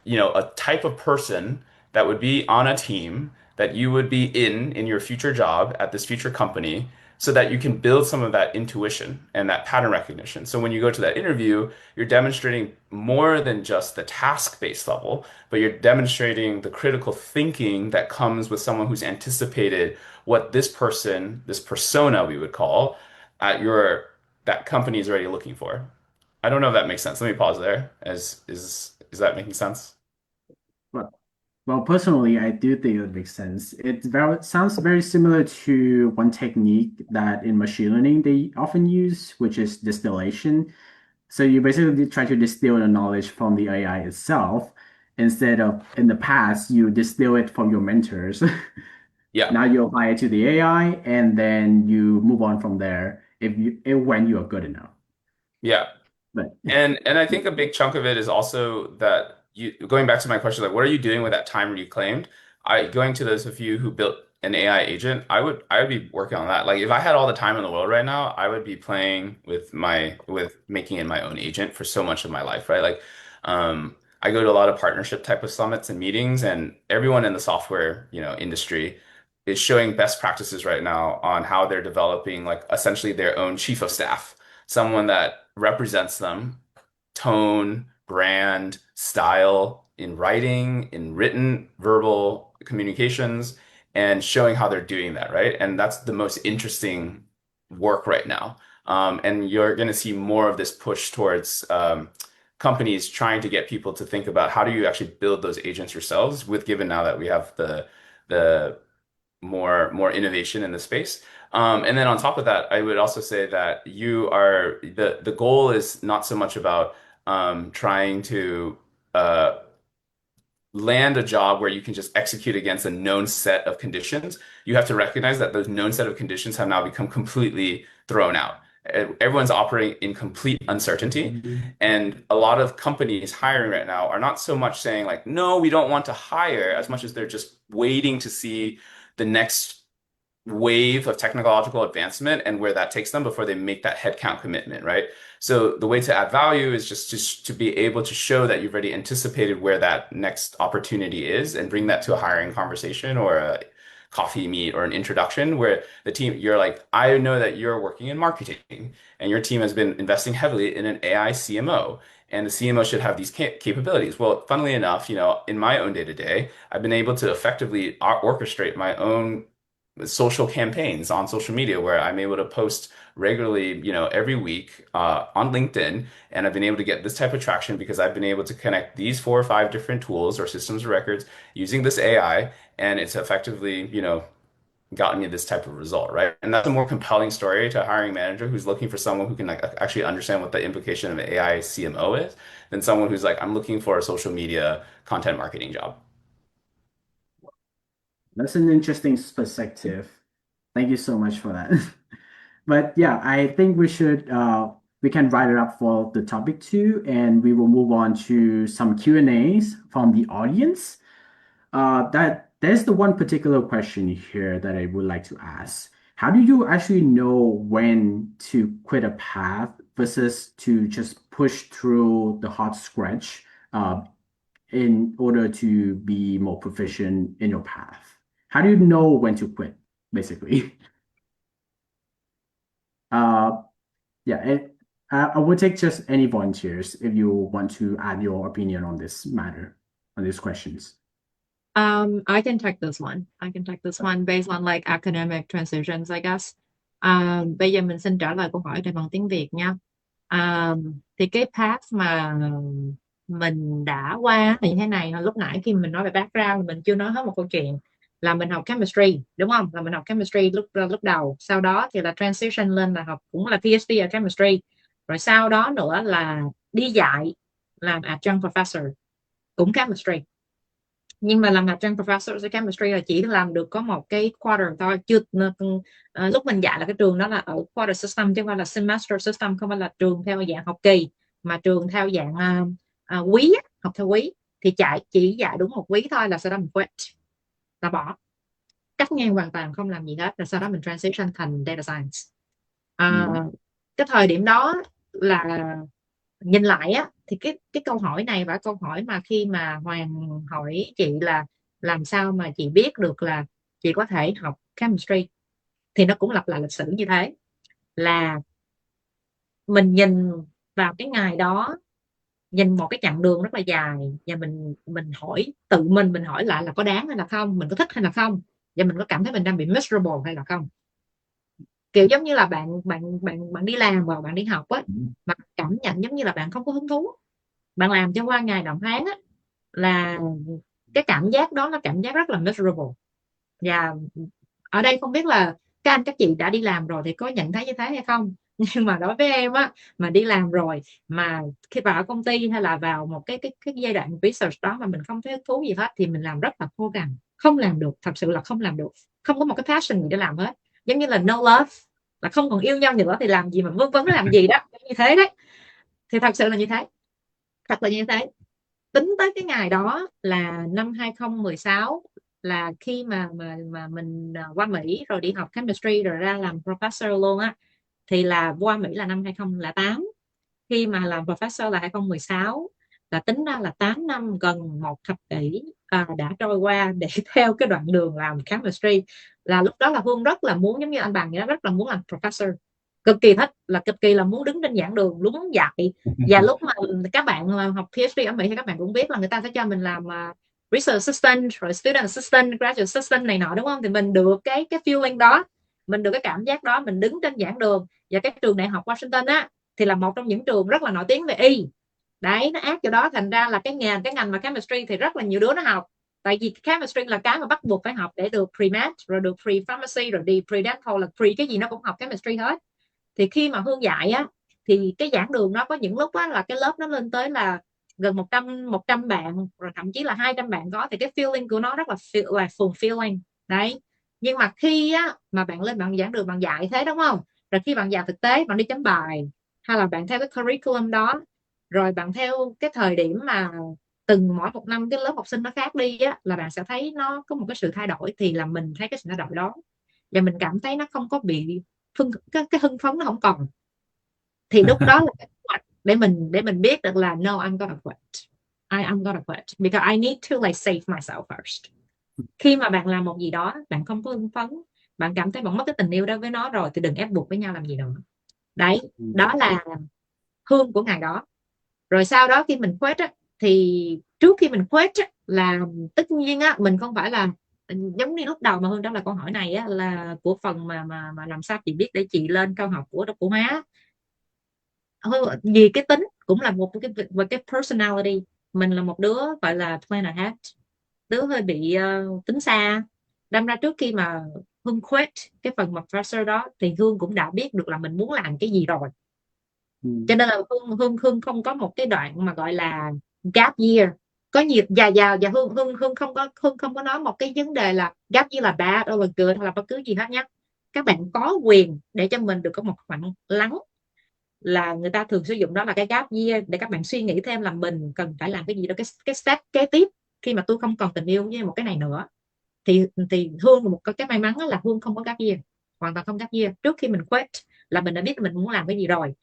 a type of person that would be on a team that you would be in your future job at this future company so that you can build some of that intuition and that pattern recognition. So when you go to that interview, you're demonstrating more than just the task-based level, but you're demonstrating the critical thinking that comes with someone who's anticipated what this person, this persona we would call, that company is already looking for. I don't know if that makes sense. Let me pause there. Is that making sense? Well, personally, I do think it makes sense. Sounds very similar to one technique that in machine learning they often use, which is distillation. So you basically try to distill the knowledge from the AI itself, instead of in the past you distill it from your mentors. Yeah. Now you apply it to the AI, and then you move on from there when you are good enough. Yeah. But And I think a big chunk of it is also that you going back to my question, like what are you doing with that time reclaimed? Going to those of you who built an AI agent, I would be working on that. Like if I had all the time in the world right now, I would be playing with making it my own agent for so much of my life, right? Like I go to a lot of partnership type of summits and meetings, and everyone in the software, industry is showing best practices right now on how they're developing like essentially their own chief of staff, someone that represents them, tone, brand, style in writing, in written, verbal communications, and showing how they're doing that, right? And that's the most interesting work right now. And you're going to see more of this push towards companies trying to get people to think about how do you actually build those agents yourselves, given now that we have the more innovation in the space. And then on top of that, I would also say that the goal is not so much about trying to land a job where you can just execute against a known set of conditions. You have to recognize that those known set of conditions have now become completely thrown out. Everyone's operating in complete uncertainty. And a lot of companies hiring right now are not so much saying like, no, we don't want to hire, as much as they're just waiting to see the next wave of technological advancement and where that takes them before they make that headcount commitment, right? So the way to add value is just to be able to show that you've already anticipated where that next opportunity is and bring that to a hiring conversation or a coffee meet or an introduction where the team, you're like, I know that you're working in marketing and your team has been investing heavily in an AI CMO. And the CMO should have these capabilities. Well, funnily enough, in my own day-to-day, I've been able to effectively orchestrate my own social campaigns on social media where I'm able to post regularly, every week on LinkedIn. And I've been able to get this type of traction because I've been able to connect these 4 or 5 different tools or systems of records using this AI. And it's effectively, gotten me this type of result, right? And that's a more compelling story to a hiring manager who's looking for someone who can like actually understand what the implication of an AI CMO is than someone who's like, I'm looking for a social media content marketing job. that's an interesting perspective. Thank you so much for that. But yeah, I think we can write it up for the topic 2, and we will move on to some Q&As from the audience. There's the one particular question here that I would like to ask. How do you actually know when to quit a path versus to just push through the hard scratch in order to be more proficient in your path? How do you know when to quit, basically? I will take just any volunteers if you want to add your opinion on this matter, on these questions. I can take this one. Based on like academic transitions, I guess. Bây giờ mình xin trả lời câu hỏi này bằng tiếng Việt nha. Thì cái path mà mình đã qua thì như thế này. Lúc nãy khi mình nói về background, mình chưa nói hết một câu chuyện là mình học chemistry, đúng không? Là mình học chemistry lúc đầu. Sau đó thì là transition lên là học cũng là Ph.D ở chemistry. Rồi sau đó nữa là đi dạy làm adjunct professor cũng chemistry. Nhưng mà làm adjunct professor of chemistry là chỉ làm được có một cái quarter thôi. Lúc mình dạy là cái trường đó là ở quarter system chứ không phải là semester system, không phải là trường theo dạng học kỳ mà trường theo dạng quý, học theo quý. Thì chỉ dạy đúng một quý thôi là sau đó mình quit, là bỏ, cắt ngang hoàn toàn, không làm gì hết. Rồi sau đó mình transition thành data science. Cái thời điểm đó là nhìn lại á, thì cái câu hỏi này và câu hỏi mà khi mà Hoàng hỏi chị là làm sao mà chị biết được là chị có thể học chemistry, thì nó cũng lặp lại lịch sử như thế. Là mình nhìn vào cái ngày đó, nhìn một cái chặng đường rất là dài, và mình hỏi tự mình hỏi lại là có đáng hay là không, mình có thích hay là không, và mình có cảm thấy mình đang bị miserable hay là không. Kiểu giống như là bạn đi làm và bạn đi học á, mà cảm nhận giống như là bạn không có hứng thú, bạn làm cho qua ngày đoạn tháng á, là cái cảm giác đó nó cảm giác rất là miserable. Và ở đây không biết là các anh các chị đã đi làm rồi thì có nhận thấy như thế hay không, Nhưng mà đối với em á, mà đi làm rồi mà khi vào công ty hay là vào một cái giai đoạn research đó mà mình không thấy hứng thú gì hết thì mình làm rất là khô cằn, không làm được, thật sự là không làm được, không có một cái passion gì để làm hết, giống như là no love, là không còn yêu nhau nữa thì làm gì mà vân vân nó làm gì đó, như thế đấy. Thì thật sự là như thế, thật là như thế. Tính tới cái ngày đó là năm 2016, là khi mà mình qua Mỹ rồi đi học chemistry rồi ra làm professor luôn á, thì là qua Mỹ là năm 2008, khi mà làm professor là 2016, là tính ra là 8 năm, gần một thập kỷ đã trôi qua để theo cái đoạn đường làm chemistry. Là lúc đó là Hương rất là muốn, giống như anh Bằng vậy đó, rất là muốn làm professor, cực kỳ thích, là cực kỳ là muốn đứng trên giảng đường luôn muốn dạy. Và lúc mà các bạn học Ph.D ở Mỹ thì các bạn cũng biết là người ta sẽ cho mình làm research assistant, rồi student assistant, graduate assistant này nọ, đúng không? Thì mình được cái feeling đó, mình được cái cảm giác đó, mình đứng trên giảng đường. Và cái trường đại học Washington á thì là một trong những trường rất là nổi tiếng về y đấy, nó ác chỗ đó, thành ra là cái ngành mà chemistry thì rất là nhiều đứa nó học, tại vì chemistry là cái mà bắt buộc phải học để được pre-med, rồi được pre-pharmacy, rồi đi pre-dental, là pre cái gì nó cũng học chemistry hết. Thì khi mà Hương dạy á thì cái giảng đường nó có những lúc á là cái lớp nó lên tới là gần 100 bạn, rồi thậm chí là 200 bạn có, thì cái feeling của nó rất là fulfilling đấy. Nhưng mà khi á mà bạn lên bạn giảng đường bạn dạy thế, đúng không, rồi khi bạn vào thực tế bạn đi chấm bài hay là bạn theo cái curriculum đó, rồi bạn theo cái thời điểm mà mỗi một năm cái lớp học sinh nó khác đi á, là bạn sẽ thấy nó có một cái sự thay đổi. Thì là mình thấy cái sự thay đổi đó và mình cảm thấy nó không có bị cái hưng phấn nó không còn. Thì lúc đó là cái hoạch để mình biết được là no, I'm gonna quit, I'm gonna quit because I need to like save myself first. Khi mà bạn làm một gì đó bạn không có hưng phấn, bạn cảm thấy bạn mất cái tình yêu đó với nó rồi, thì đừng ép buộc với nhau làm gì nữa đấy. Đó là Hương của ngày đó. Rồi sau đó khi mình quit á, thì trước khi mình quit á, là tất nhiên á mình không phải là giống như lúc đầu mà Hương trả lời câu hỏi này á, là của phần mà làm sao chị biết để chị lên cao học của Hóa. Vì cái tính cũng là một cái personality, mình là một đứa gọi là plan ahead, đứa hơi bị tính xa. Đâm ra trước khi mà Hương quit cái phần mà professor đó thì Hương cũng đã biết được là mình muốn làm cái gì rồi. Cho nên là Hương không có một cái đoạn mà gọi là gap year. Có nhiều và Hương không có nói một cái vấn đề là gap year là bad or good hay là bất cứ gì hết nhé. Các bạn có quyền để cho mình được có một khoảng lắng, là người ta thường sử dụng đó là cái gap year để các bạn suy nghĩ thêm là mình cần phải làm cái gì đó, cái step kế tiếp khi mà tôi không còn tình yêu với một cái này nữa. Thì Hương một cái may mắn là Hương không có gap year, hoàn toàn không gap year. Trước khi mình quit là mình đã biết mình muốn làm cái gì rồi.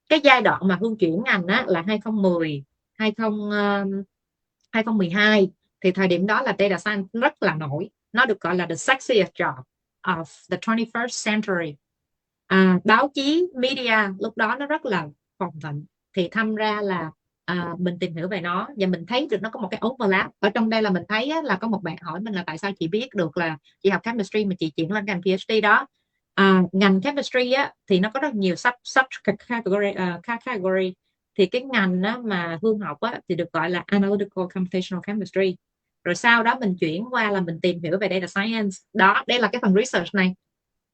Cái giai đoạn mà Hương chuyển ngành á, là 2010 2012, thì thời điểm đó là data science rất là nổi, nó được gọi là the sexiest job of the 21st century. Báo chí media lúc đó nó rất là phồn thịnh, thì thâm ra là mình tìm hiểu về nó và mình thấy được nó có một cái overlap ở trong đây. Là mình thấy á, là có một bạn hỏi mình là tại sao chị biết được là chị học chemistry mà chị chuyển lên ngành Ph.D đó. Ngành chemistry á, thì nó có rất nhiều sub category. Thì cái ngành á, mà Hương học á, thì được gọi là analytical computational chemistry. Rồi sau đó mình chuyển qua là mình tìm hiểu về data science đó. Đây là cái phần research này.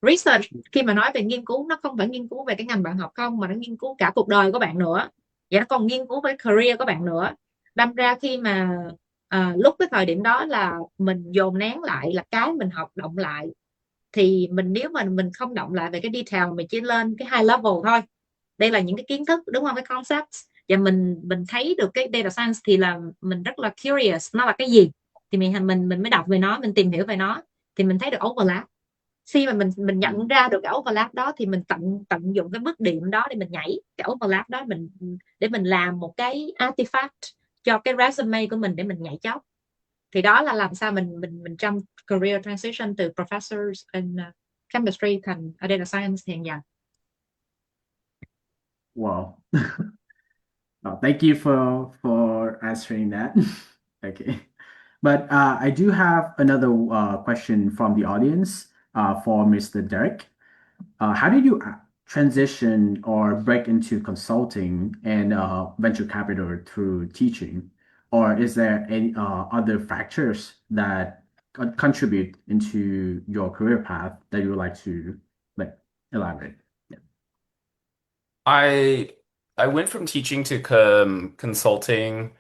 Research khi mà nói về nghiên cứu, nó không phải nghiên cứu về cái ngành bạn học không, mà nó nghiên cứu cả cuộc đời của bạn nữa, và nó còn nghiên cứu về career của bạn nữa. Đâm ra khi mà lúc cái thời điểm đó là mình dồn nén lại là cái mình học động lại, thì nếu mà mình không động lại về cái detail, mình chỉ lên cái high level thôi, đây là những cái kiến thức, đúng không, cái concept, và mình thấy được cái data science thì là mình rất là curious nó là cái gì, thì mình mới đọc về nó, mình tìm hiểu về nó, thì mình thấy được overlap. Khi mà mình nhận ra được cái overlap đó thì mình tận dụng cái bước điểm đó để mình nhảy cái overlap đó, để mình làm một cái artifact cho cái resume của mình để mình nhảy job. Thì đó là làm sao mình trong career transition từ professors in chemistry thành data science hiện giờ. Wow. Thank you for answering that. Okay. But I do have another question from the audience for Mr. Derek. How did you transition or break into consulting and venture capital through teaching? Or is there any other factors that contribute into your career path that you would like to elaborate? Yeah. I went from teaching to consulting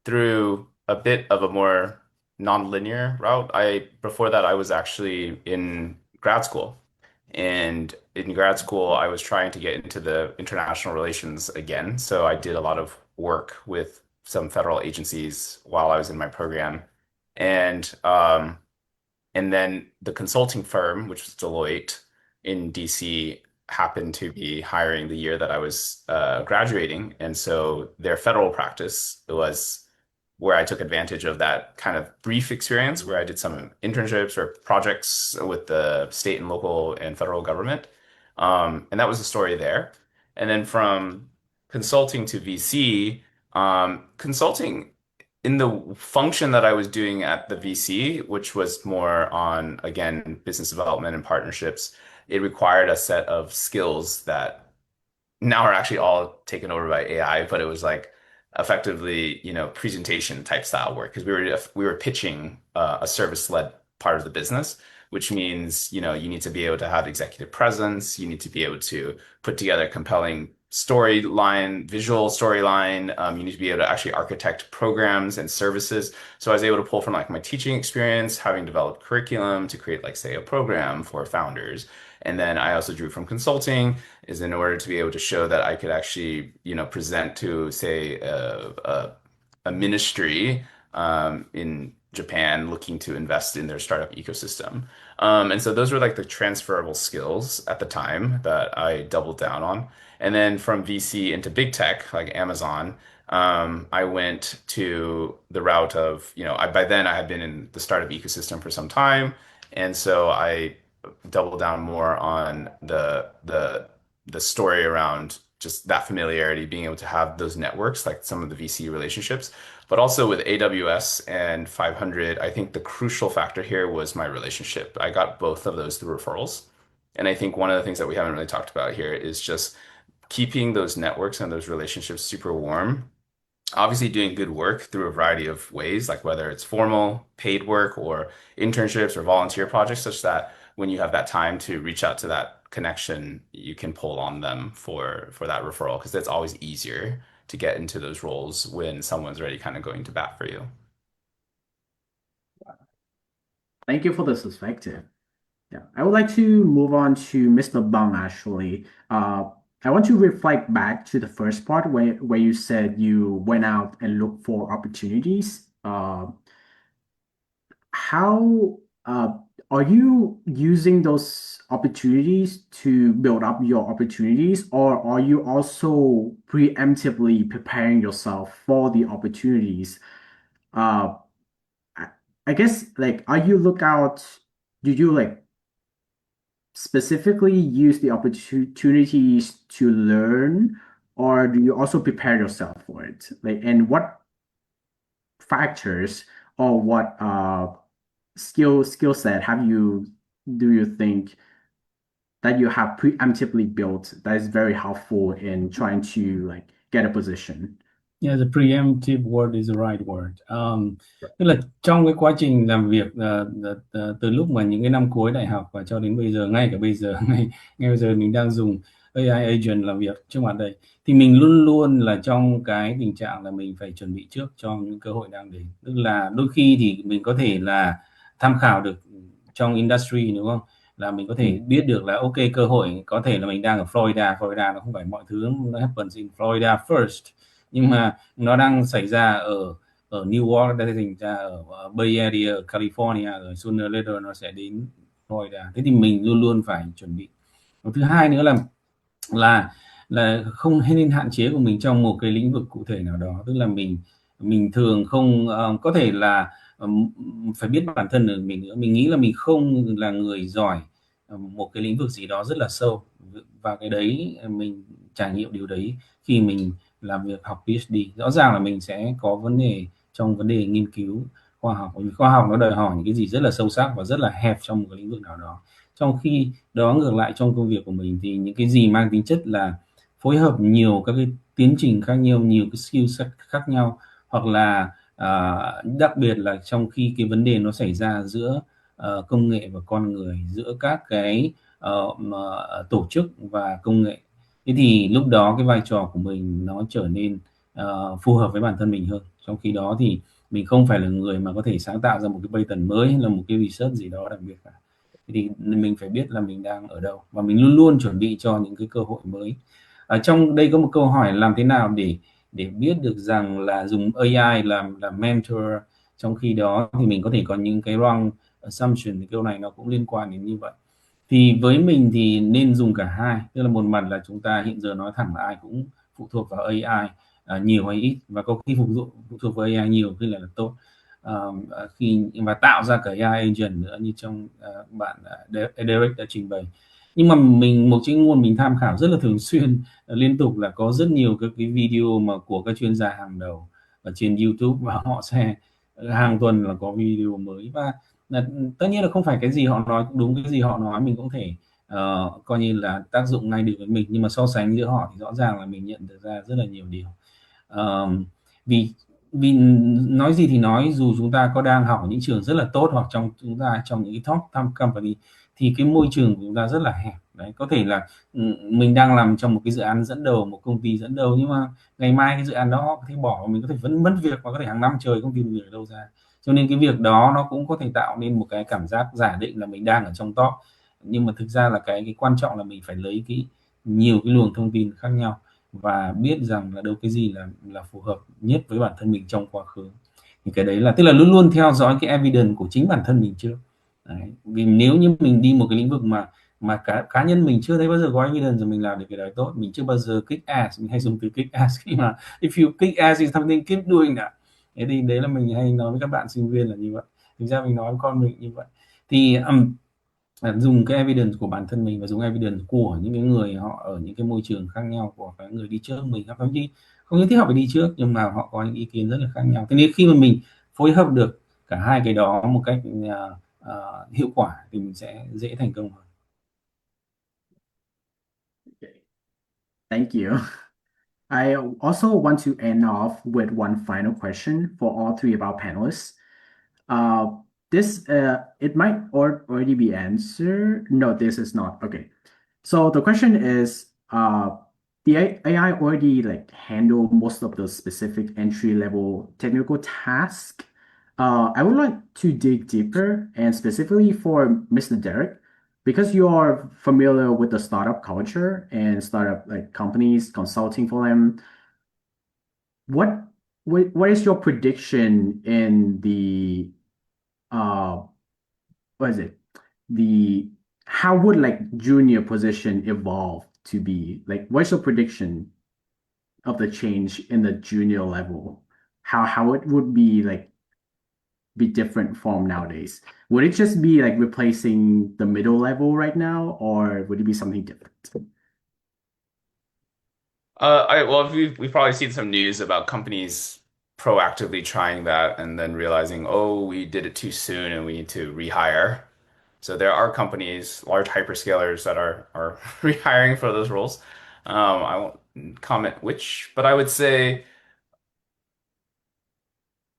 through a bit of a more non-linear route. I before that I was actually in grad school. And in grad school, I was trying to get into the international relations again. So I did a lot of work with some federal agencies while I was in my program. And and then the consulting firm, which was Deloitte in DC, happened to be hiring the year that I was graduating. And so their federal practice was where I took advantage of that kind of brief experience where I did some internships or projects with the state and local and federal government. And that was the story there. And then from consulting to VC, consulting in the function that I was doing at the VC, which was more on, again, business development and partnerships, it required a set of skills that now are actually all taken over by AI, but it was like effectively, presentation type style work because we were pitching a service-led part of the business, which means, you need to be able to have executive presence, you need to be able to put together compelling storyline, visual storyline. You need to be able to actually architect programs and services. So I was able to pull from like my teaching experience, having developed curriculum to create like, say, a program for founders. And then I also drew from consulting is in order to be able to show that I could actually, present to, say, a ministry in Japan looking to invest in their startup ecosystem. And so those were like the transferable skills at the time that I doubled down on. And then from VC into big tech, like Amazon, I went to the route of, by then I had been in the startup ecosystem for some time. And so I double down more on the story around just that familiarity, being able to have those networks, like some of the VC relationships, but also with AWS and 500, I think the crucial factor here was my relationship. I got both of those through referrals. And I think one of the things that we haven't really talked about here is just keeping those networks and those relationships super warm. Obviously doing good work through a variety of ways, like whether it's formal, paid work, or internships or volunteer projects, such that when you have that time to reach out to that connection, you can pull on them for that referral, because it's always easier to get into those roles when someone's already kind of going to bat for you. Thank you for this perspective. Yeah, I would like to move on to Mr. Bang actually. I want to reflect back to the first part where you said you went out and looked for opportunities. How are you using those opportunities to build up your opportunities, or are you also preemptively preparing yourself for the opportunities? Uh, I guess like, do you like specifically use the opportunities to learn, or do you also prepare yourself for it? Like, and what factors or what skill set do you think that you have preemptively built that is very helpful in trying to like get a position? Yeah, the preemptive word is the right word. Tức là trong cái quá trình làm việc từ lúc mà những cái năm cuối đại học và cho đến bây giờ, ngay cả bây giờ, ngay bây giờ mình đang dùng AI agent làm việc trước mặt đây, thì mình luôn luôn là trong cái tình trạng là mình phải chuẩn bị trước cho những cơ hội đang đến. Tức là đôi khi thì mình có thể là tham khảo được trong industry, đúng không? Là mình có thể biết được là ok, cơ hội có thể là mình đang ở Florida nó không phải mọi thứ nó happens in Florida first, nhưng mà nó đang xảy ra ở New York, đang xảy ra ở Bay Area, ở California, rồi sooner or later nó sẽ đến Florida. Thế thì mình luôn luôn phải chuẩn bị. Và thứ hai nữa là không nên hạn chế của mình trong một cái lĩnh vực cụ thể nào đó. Tức là mình thường không có thể là phải biết bản thân của mình nữa. Mình nghĩ là mình không là người giỏi một cái lĩnh vực gì đó rất là sâu, và cái đấy mình trải nghiệm điều đấy khi mình làm việc học Ph.D. Rõ ràng là mình sẽ có vấn đề trong vấn đề nghiên cứu khoa học. Khoa học nó đòi hỏi những cái gì rất là sâu sắc và rất là hẹp trong một cái lĩnh vực nào đó. Trong khi đó ngược lại, trong công việc của mình thì những cái gì mang tính chất là phối hợp nhiều các cái tiến trình khác nhau, nhiều cái skill set khác nhau, hoặc là đặc biệt là trong khi cái vấn đề nó xảy ra giữa công nghệ và con người, giữa các cái tổ chức và công nghệ, Thế thì lúc đó cái vai trò của mình nó trở nên phù hợp với bản thân mình hơn. Trong khi đó thì mình không phải là người mà có thể sáng tạo ra một cái patent mới hay là một cái research gì đó đặc biệt cả. Thế thì mình phải biết là mình đang ở đâu và mình luôn luôn chuẩn bị cho những cái cơ hội mới. Ở trong đây có một câu hỏi làm thế nào để biết được rằng là dùng AI làm mentor, trong khi đó thì mình có thể có những cái wrong assumption. Thì câu này nó cũng liên quan đến như vậy. Thì với mình thì nên dùng cả hai, tức là một mặt là chúng ta hiện giờ nói thẳng là ai cũng phụ thuộc vào AI, nhiều hay ít, và có khi phụ thuộc vào AI nhiều khi là tốt. Khi và tạo ra cả AI agent nữa như trong bạn Derek đã trình bày. Nhưng mà một cái nguồn mình tham khảo rất là thường xuyên liên tục là có rất nhiều các cái video mà của các chuyên gia hàng đầu ở trên YouTube, và họ sẽ hàng tuần là có video mới. Và tất nhiên là không phải cái gì họ nói cũng đúng, cái gì họ nói mình cũng thể coi như là tác dụng ngay được với mình, nhưng mà so sánh giữa họ thì rõ ràng là mình nhận được ra rất là nhiều điều. Vì vì nói gì thì nói, dù chúng ta có đang học ở những trường rất là tốt hoặc chúng ta trong những cái top company, thì cái môi trường của chúng ta rất là hẹp. Đấy, có thể là mình đang làm trong một cái dự án dẫn đầu, một công ty dẫn đầu, nhưng mà ngày mai cái dự án đó họ có thể bỏ và mình có thể vẫn mất việc, và có thể hàng năm trời không tìm việc ở đâu ra. Cho nên cái việc đó nó cũng có thể tạo nên một cái cảm giác giả định là mình đang ở trong top, nhưng mà thực ra là cái quan trọng là mình phải lấy nhiều cái luồng thông tin khác nhau và biết rằng là đâu cái gì là phù hợp nhất với bản thân mình trong quá khứ. Thì cái đấy là tức là luôn luôn theo dõi cái evidence của chính bản thân mình trước. Đấy. Vì nếu như mình đi một cái lĩnh vực mà cá nhân mình chưa thấy bao giờ có evidence rồi mình làm được cái đấy tốt, mình chưa bao giờ kick ass, mình hay dùng từ kick ass khi mà if you kick ass is something, keep doing that. Thế thì đấy là mình hay nói với các bạn sinh viên là như vậy. Thực ra mình nói với con mình như vậy. Thì dùng cái evidence của bản thân mình và dùng evidence của những cái người họ ở những cái môi trường khác nhau, của cái người đi trước mình, thậm chí không nhất thiết họ phải đi trước nhưng mà họ có những ý kiến rất là khác nhau. Thế nên khi mà mình phối hợp được cả hai cái đó một cách hiệu quả thì mình sẽ dễ thành công hơn. Okay. Thank you. I also want to end off with one final question for all three of our panelists. This it might already be answered. No, this is not. Okay. So the question is, the AI already like handle most of the specific entry level technical tasks. I would like to dig deeper, and specifically for Mr. Derek, because you are familiar with the startup culture and startup like companies consulting for them. What is your prediction in the what is it? How would like junior position evolve to be? Like, what's your prediction of the change in the junior level? How it would be different from nowadays? Would it just be like replacing the middle level right now, or would it be something different? Well, we've probably seen some news about companies proactively trying that and then realizing, oh, we did it too soon and we need to rehire. So there are companies, large hyperscalers that are rehiring for those roles. I won't comment which, but I would say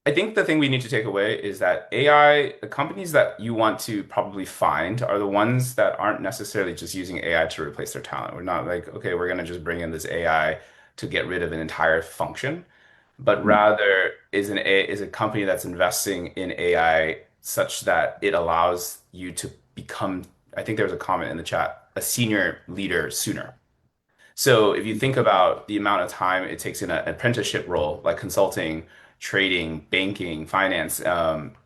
I think the thing we need to take away is that AI, the companies that you want to probably find are the ones that aren't necessarily just using AI to replace their talent. We're not like, okay, we're going to just bring in this AI to get rid of an entire function, but rather is a company that's investing in AI such that it allows you to become, I think there was a comment in the chat, a senior leader sooner. So if you think about the amount of time it takes in an apprenticeship role, like consulting, trading, banking, finance,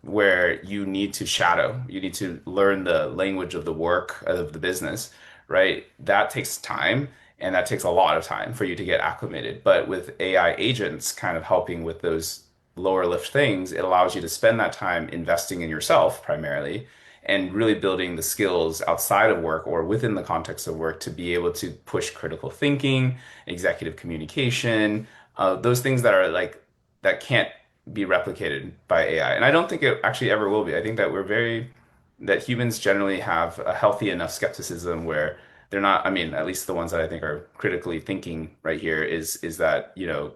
where you need to shadow, you need to learn the language of the work of the business, right? That takes time, and that takes a lot of time for you to get acclimated. But with AI agents kind of helping with those lower lift things, it allows you to spend that time investing in yourself primarily and really building the skills outside of work or within the context of work to be able to push critical thinking, executive communication, those things that are like that can't be replicated by AI. And I don't think it actually ever will be. I think that that humans generally have a healthy enough skepticism where they're not, I mean, at least the ones that I think are critically thinking right here is that, you know,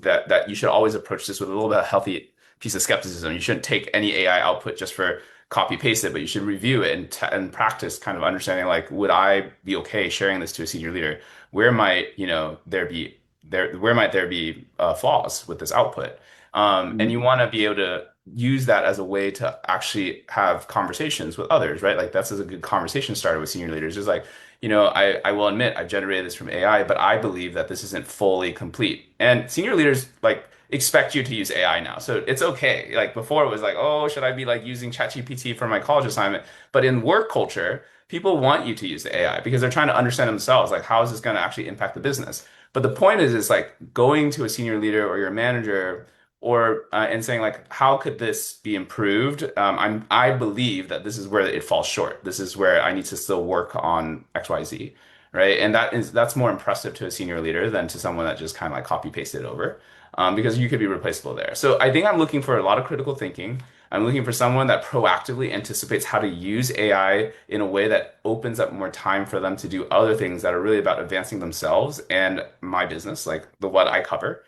that you should always approach this with a little bit of healthy piece of skepticism. You shouldn't take any AI output just for copy paste it, but you should review it and practice kind of understanding like, would I be okay sharing this to a senior leader? where might, where might there be flaws with this output? And you want to be able to use that as a way to actually have conversations with others, right? Like that's a good conversation starter with senior leaders. Is like, I will admit I've generated this from AI, but I believe that this isn't fully complete. And senior leaders like expect you to use AI now. So it's okay. Like before it was like, oh, should I be like using ChatGPT for my college assignment? But in work culture, people want you to use the AI because they're trying to understand themselves, like how is this going to actually impact the business? But the point is like going to a senior leader or your manager or and saying like, how could this be improved? I believe that this is where it falls short. This is where I need to still work on XYZ, right? And that's more impressive to a senior leader than to someone that just kind of like copy pasted it over, because you could be replaceable there. So I think I'm looking for a lot of critical thinking. I'm looking for someone that proactively anticipates how to use AI in a way that opens up more time for them to do other things that are really about advancing themselves and my business, like what I cover.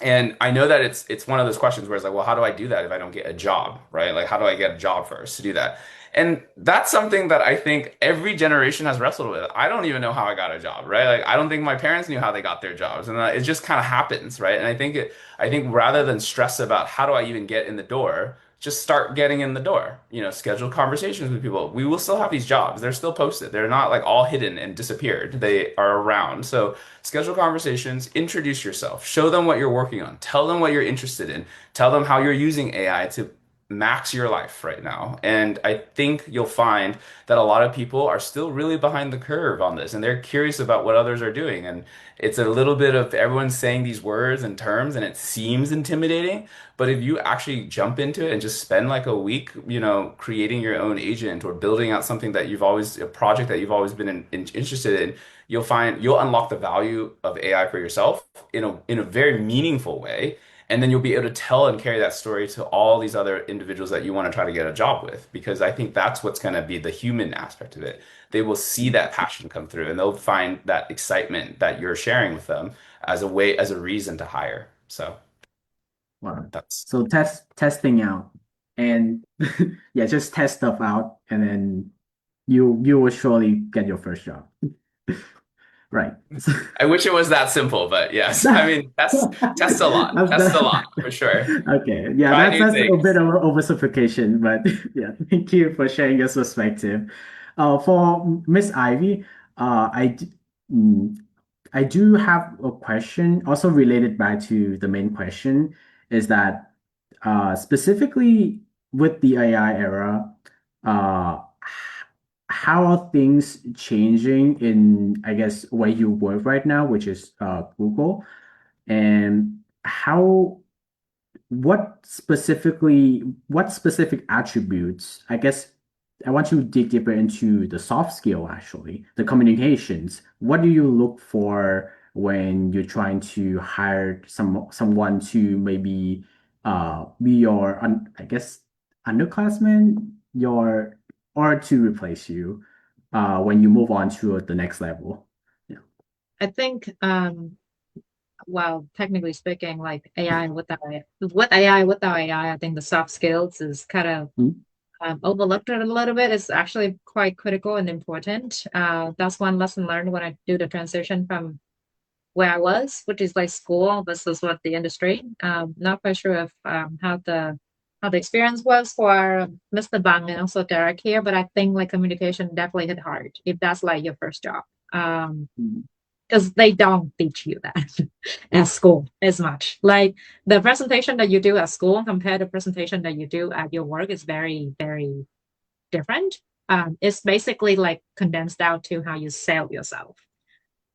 And I know that it's one of those questions where it's like, well, how do I do that if I don't get a job, right? Like, how do I get a job first to do that? And that's something that I think every generation has wrestled with. I don't even know how I got a job, right? Like, I don't think my parents knew how they got their jobs, and it just kind of happens, right? And I think rather than stress about how do I even get in the door, just start getting in the door. Schedule conversations with people. We will still have these jobs. They're still posted. They're not like all hidden and disappeared. They are around. So schedule conversations, introduce yourself, show them what you're working on, tell them what you're interested in, tell them how you're using AI to max your life right now. And I think you'll find that a lot of people are still really behind the curve on this and they're curious about what others are doing. And it's a little bit of everyone's saying these words and terms and it seems intimidating. But if you actually jump into it and just spend like a week, creating your own agent or building out something that a project that you've always been interested in, you'll unlock the value of AI for yourself in a very meaningful way. And then you'll be able to tell and carry that story to all these other individuals that you want to try to get a job with, because I think that's what's going to be the human aspect of it. They will see that passion come through and they'll find that excitement that you're sharing with them as a reason to hire. So Wow. that's So testing out and yeah, just test stuff out and then you will surely get your first job. Right. I wish it was that simple, but yes. I mean, test a lot. Test a lot for sure. Okay. Yeah, Try new that's a things. bit of oversimplification, but yeah, thank you for sharing your perspective. For Miss Ivy, I do have a question also related back to the main question, is that specifically with the AI era, uh, how are things changing in, I guess, where you work right now, which is Google, and what specific attributes, I guess I want to dig deeper into the soft skill, actually, the communications. What do you look for when you're trying to hire someone to maybe be your, I guess, underclassman, or to replace you when you move on to the next level? Yeah. I think, well, technically speaking, like AI without AI, I think the soft skills is kind of overlooked a little bit. It's actually quite critical and important. That's one lesson learned when I do the transition from where I was, which is like school versus what the industry. Not quite sure of how the experience was for Mr. Bang and also Derek here, but I think like communication definitely hit hard if that's like your first job. Because they don't teach you that at school as much. Like the presentation that you do at school compared to presentation that you do at your work is very, very different. It's basically like condensed down to how you sell yourself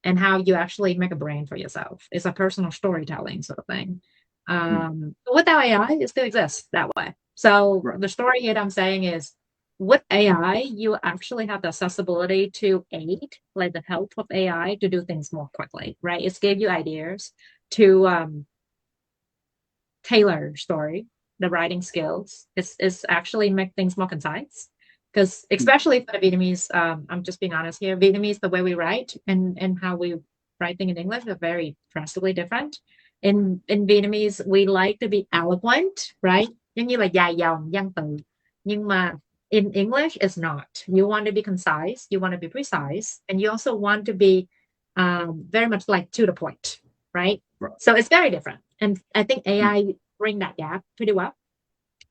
and how you actually make a brand for yourself. It's a personal storytelling sort of thing. Without AI, it still exists that way. So the story here I'm saying is, with AI, you actually have the accessibility to aid, like the help of AI to do things more quickly, right? It's give you ideas to tailor story, the writing skills. It's actually make things more concise. Because especially for the Vietnamese, I'm just being honest here, Vietnamese, the way we write and how we write things in English are very drastically different. In Vietnamese, we like to be eloquent, right? Giống như là dài dòng, văn tự. Nhưng mà in English, it's not. You want to be concise, you want to be precise, and you also want to be very much like to the point, right? So it's very different. And I think AI bring that gap pretty well.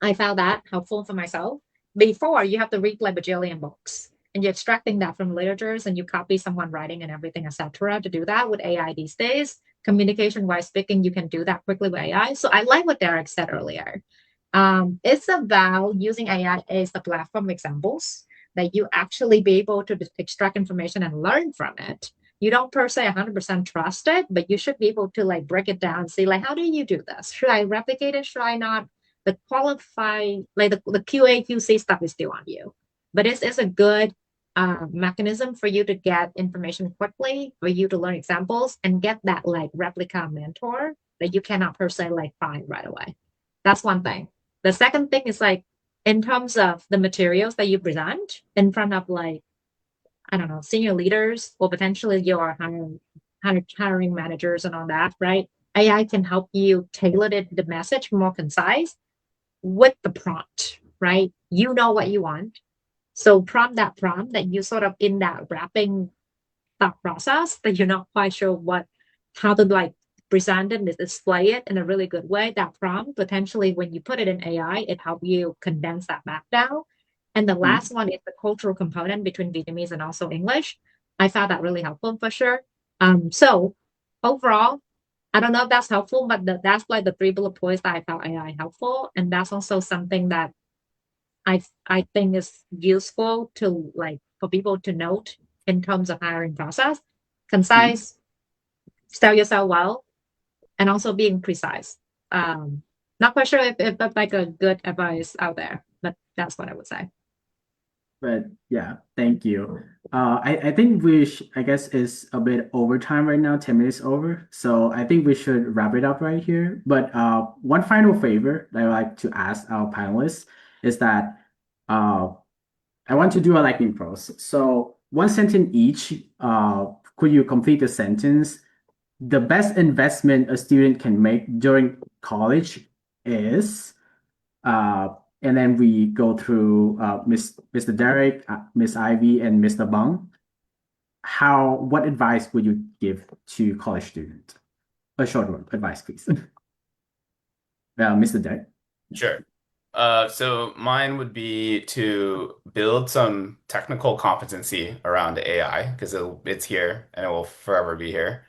I found that helpful for myself. Before, you have to read like bajillion books and you're extracting that from literatures and you copy someone writing and everything, etc. To do that with AI these days, communication wise speaking, you can do that quickly with AI. So I like what Derek said earlier. It's about using AI as the platform examples that you actually be able to extract information and learn from it. You don't per se 100% trust it, but you should be able to like break it down and see like, how do you do this? Should I replicate it? Should I not? The qualify, like the QA, QC stuff is still on you. But it's a good mechanism for you to get information quickly, for you to learn examples and get that like replica mentor that you cannot per se like find right away. That's one thing. The second thing is like, in terms of the materials that you present in front of like, I don't know, senior leaders or potentially your hiring managers and all that, right? AI can help you tailor the message more concise with the prompt, right? You know what you want. So prompt that you sort of in that wrapping thought process that you're not quite sure how to like present it and display it in a really good way. That prompt, potentially when you put it in AI, it helps you condense that back down. And the last one is the cultural component between Vietnamese and also English. I found that really helpful for sure. So overall, I don't know if that's helpful, but that's like the 3 bullet points that I found AI helpful. And that's also something that I think is useful to like for people to note in terms of hiring process. Concise, sell yourself well, and also being precise. Not quite sure if that's like a good advice out there, but that's what I would say. But yeah, thank you. I think I guess it's a bit overtime right now, 10 minutes over. So I think we should wrap it up right here. But one final favor that I like to ask our panelists is that I want to do a lightning process. So one sentence each, could you complete the sentence? The best investment a student can make during college is, and then we go through Mr. Derek, Miss Ivy, and Mr. Bung. What advice would you give to college students? A short word advice, please. Mr. Derek. Sure. So mine would be to build some technical competency around AI because it's here and it will forever be here.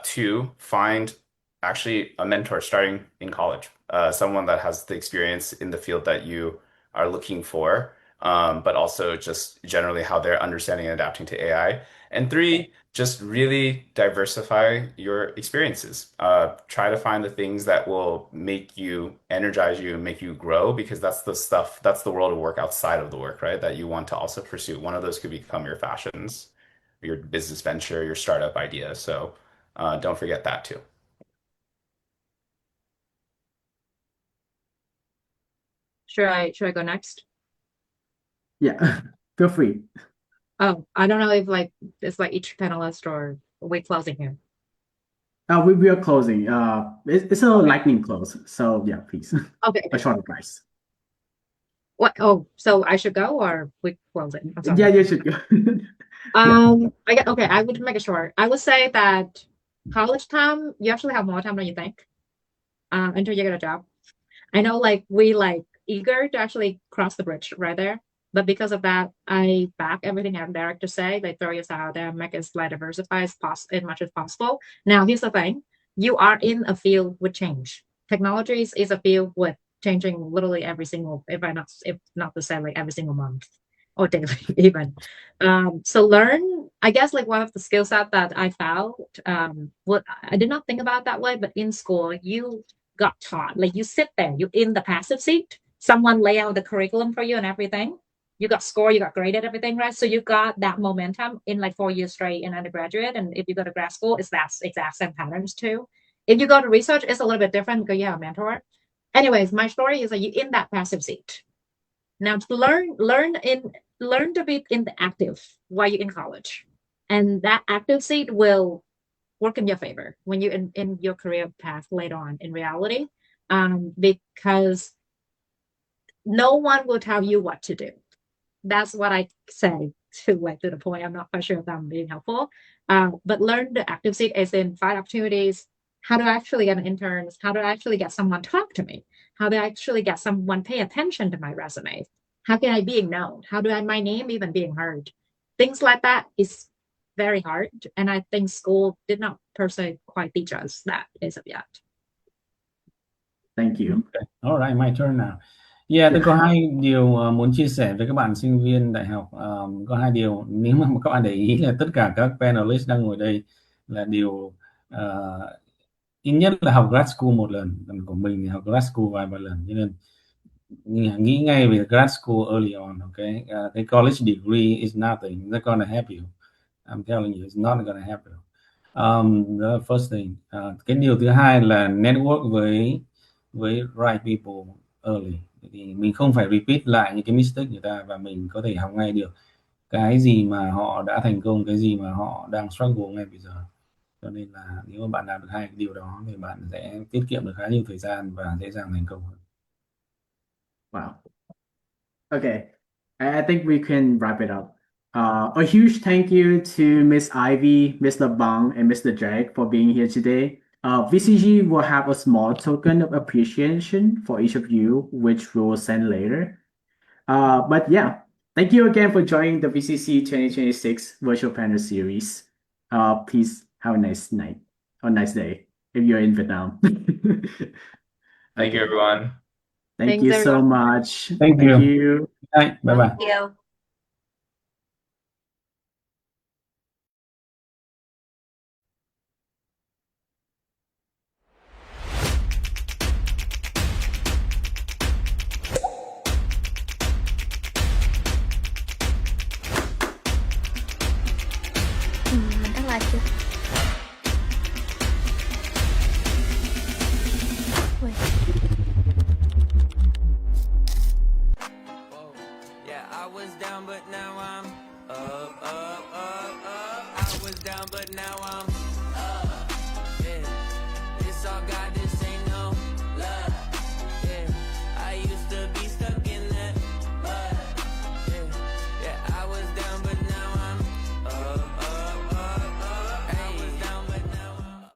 2, find actually a mentor starting in college, someone that has the experience in the field that you are looking for, but also just generally how they're understanding and adapting to AI. And 3, just really diversify your experiences. Try to find the things that will make you energize you and make you grow, because that's the world of work outside of the work, right? That you want to also pursue. One of those could become your fashions, your business venture, your startup idea. So don't forget that too. Should I go next? Yeah, feel free. Oh, I don't know if like it's like each panelist or we closing here. We are closing. It's a lightning close. So yeah, please. Okay. A short advice. What? Oh, so I should go or we close it? I'm sorry. Yeah, you should go. Okay, I would make it short. I would say that college time, you actually have more time than you think until you get a job. I know like we like eager to actually cross the bridge right there. But because of that, I back everything Derek to say, like throw yourself out there, make it as diversified as much as possible. Now, here's the thing. You are in a field with change. Technologies is a field with changing literally every single, if not to say like every single month or daily even. So learn, I guess like one of the skill set that I found, what I did not think about that way, but in school, you got taught, like you sit there, you in the passive seat, someone lay out the curriculum for you and everything. You got score, you got graded, everything, right? So you got that momentum in like 4 years straight in undergraduate. And if you go to grad school, it's that exact same patterns too. If you go to research, it's a little bit different because you have a mentor. Anyways, my story is that you're in that passive seat. Now to learn to be in the active while you're in college. And that active seat will work in your favor when you're in your career path later on in reality. Because no one will tell you what to do. that's what I say to the point. I'm not quite sure if I'm being helpful. But learn the active seat is in find opportunities. How do I actually get an intern? How do I actually get someone to talk to me? How do I actually get someone pay attention to my resume? How can I being known? How do I my name even being heard? Things like that is very hard, and I think school did not per se quite teach us that as of yet. Thank you. Okay. All right, my turn now. Yeah, tôi có hai điều muốn chia sẻ với các bạn sinh viên đại học. Có hai điều, nếu mà các bạn để ý là tất cả các panelists đang ngồi đây là điều ít nhất là học grad school một lần, còn của mình thì học grad school vài ba lần, cho nên nghĩ ngay về grad school early on. Okay, cái college degree is nothing, it's not gonna help you. I'm telling you, it's not gonna help you. The first thing. Cái điều thứ hai là network với right people early, thì mình không phải repeat lại những cái mistake người ta, và mình có thể học ngay được cái gì mà họ đã thành công, cái gì mà họ đang struggle ngay bây giờ. Cho nên là nếu mà bạn làm được hai cái điều đó thì bạn sẽ tiết kiệm được khá nhiều thời gian và dễ dàng thành công hơn. Wow. Okay, I think we can wrap it up. A huge thank you to Miss Ivy, Mr. Bang, and Mr. Jake for being here today. VCG will have a small token of appreciation for each of you, which we will send later. But yeah, thank you again for joining the VCC 2026 virtual panel series. Please have a nice night or nice day if you're in Vietnam. Thank you, everyone. Thank Thanks, you so everyone. much. Thank you. Bye bye. Thank you. Mình tắt live chưa? Ui. Yeah, I was down, but now I'm up, up, up, up. I was down, but now I'm up. Yeah, it's all God, this ain't no love. Yeah, I used to be stuck in that mud. Yeah, yeah, I was down, but now I'm up, up, up, up. I was down, but now I'm up.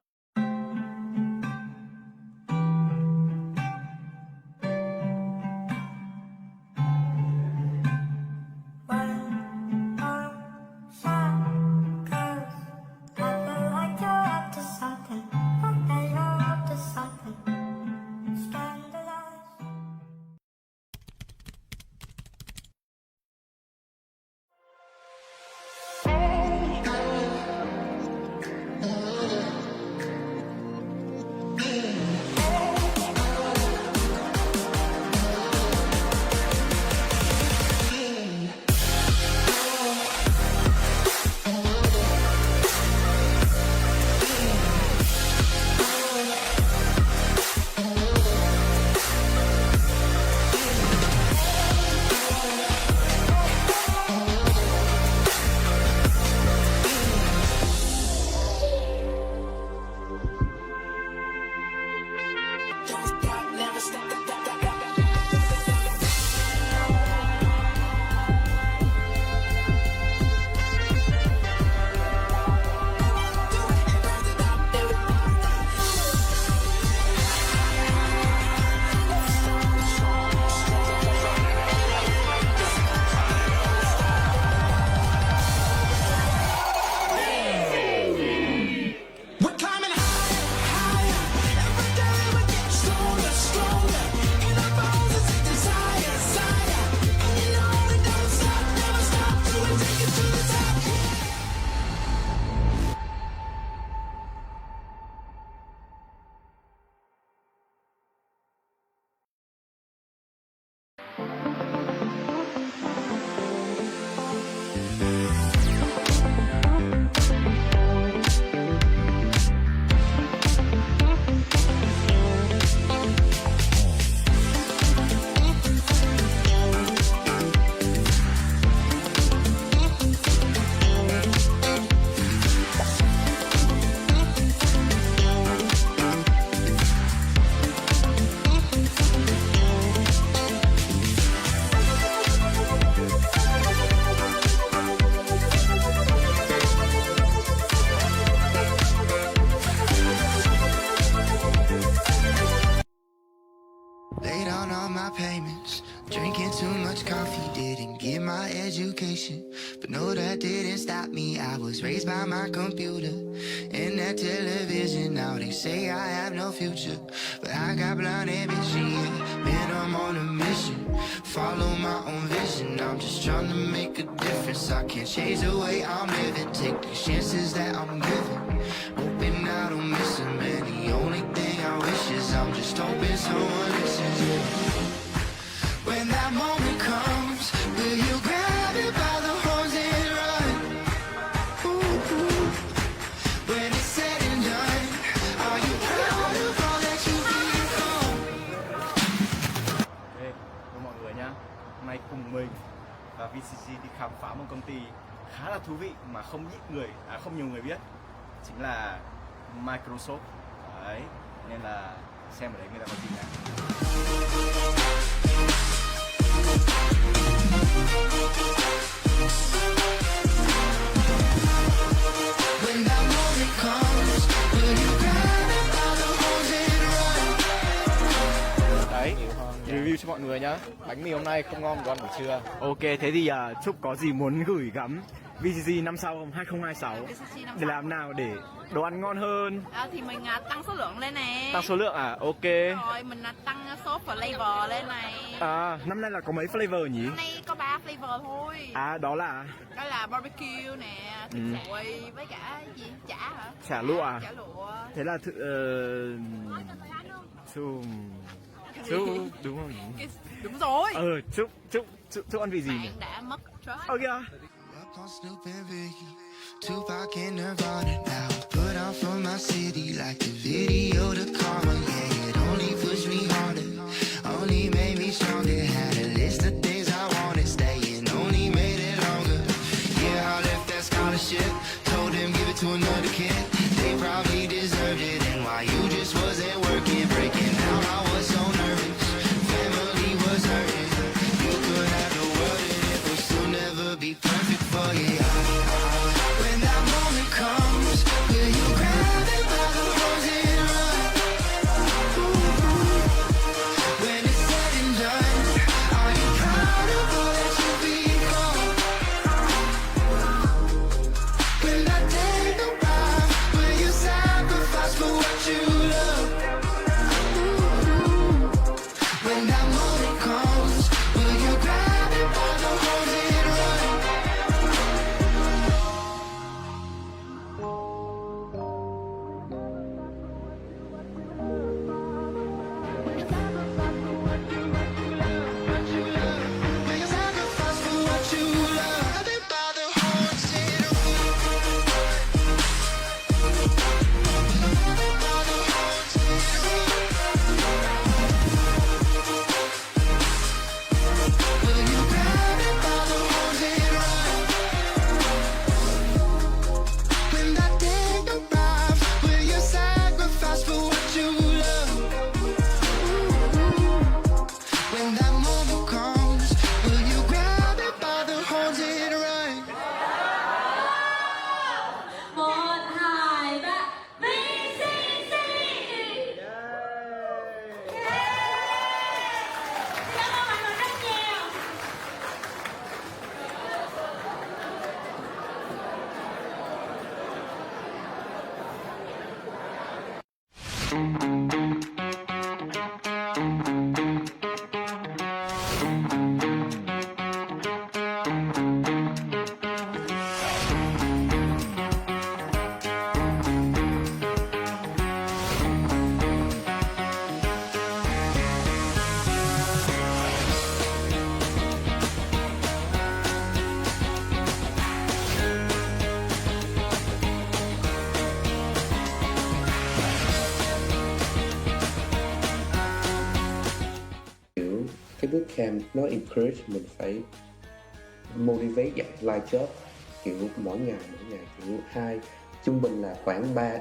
When I saw 'cause I feel like payments. Drinking too much coffee didn't get my education, but no, that didn't stop me. I was raised by my computer and that television. Now they say I have no future, but I got blind ambition. Yeah, man, I'm on a mission, follow my own vision. I'm just trying to make a difference. I can't change the way I'm living, take the chances that I'm given, hoping I don't miss them. And the only thing I wish is I'm just hoping someone listens. Yeah. When that moment comes, will you grab it by the horns and run? Ooh, ooh. When it's said and done, are you proud of all that you've become? Hey, chào mọi người nhá. Hôm nay cùng mình và VCC đi khám phá một công ty khá là thú vị mà không nhiều người biết, chính là Microsoft. Đấy, nên là xem ở đấy người ta có gì nhá. Đấy, review cho mọi người nhá. Bánh mì hôm nay không ngon, đồ ăn buổi trưa. Ok, thế thì Trúc có gì muốn gửi gắm VCC năm sau không? 2026 để làm nào để đồ ăn ngon hơn? Thì mình tăng số lượng lên nè. Tăng số lượng à? Ok. Rồi mình tăng số flavor lên này. Năm nay là có mấy flavor nhỉ? Năm nay có 3 flavor thôi. Đó là barbecue nè, thịt chuỗi với cả gì? Chả hả? Chả lụa à? Chả lụa. Thế là đúng không? Đúng rồi. Chúc ăn vị gì nhỉ? Bạn đã mất trust. Ok. On Snoop and Vicky, Tupac and Nirvana. Now I put on for my city like the video to Karma. Yeah, it only pushed me harder, only made me stronger. Had a list of things I wanted, staying only made it longer. Yeah, I left that scholarship, told them give it to another kid. They probably deserved it, and why you just wasn't working, breaking down. I was so nervous, family was hurting. You could have the world and it would still never be perfect for you. When that moment comes, will you grab it by the horns and run? Ooh. When it's said and done, are you proud of all that you've become? When that day arrives, will you sacrifice for what you love? Ooh. When that moment comes, will you grab it by the horns and run? Will you sacrifice for what you love? Grab it by the horns and run. By the horns and run. Will you grab it by the horns and run? When that day arrives, will you sacrifice for what you love? When that moment comes, will you grab it by the horns and run? 1, 2, 3 VCC. Cảm ơn mọi người rất nhiều. Kiểu cái bootcamp nó encourage mình phải motivate dạy live job, kiểu mỗi ngày kiểu trung bình là khoảng 3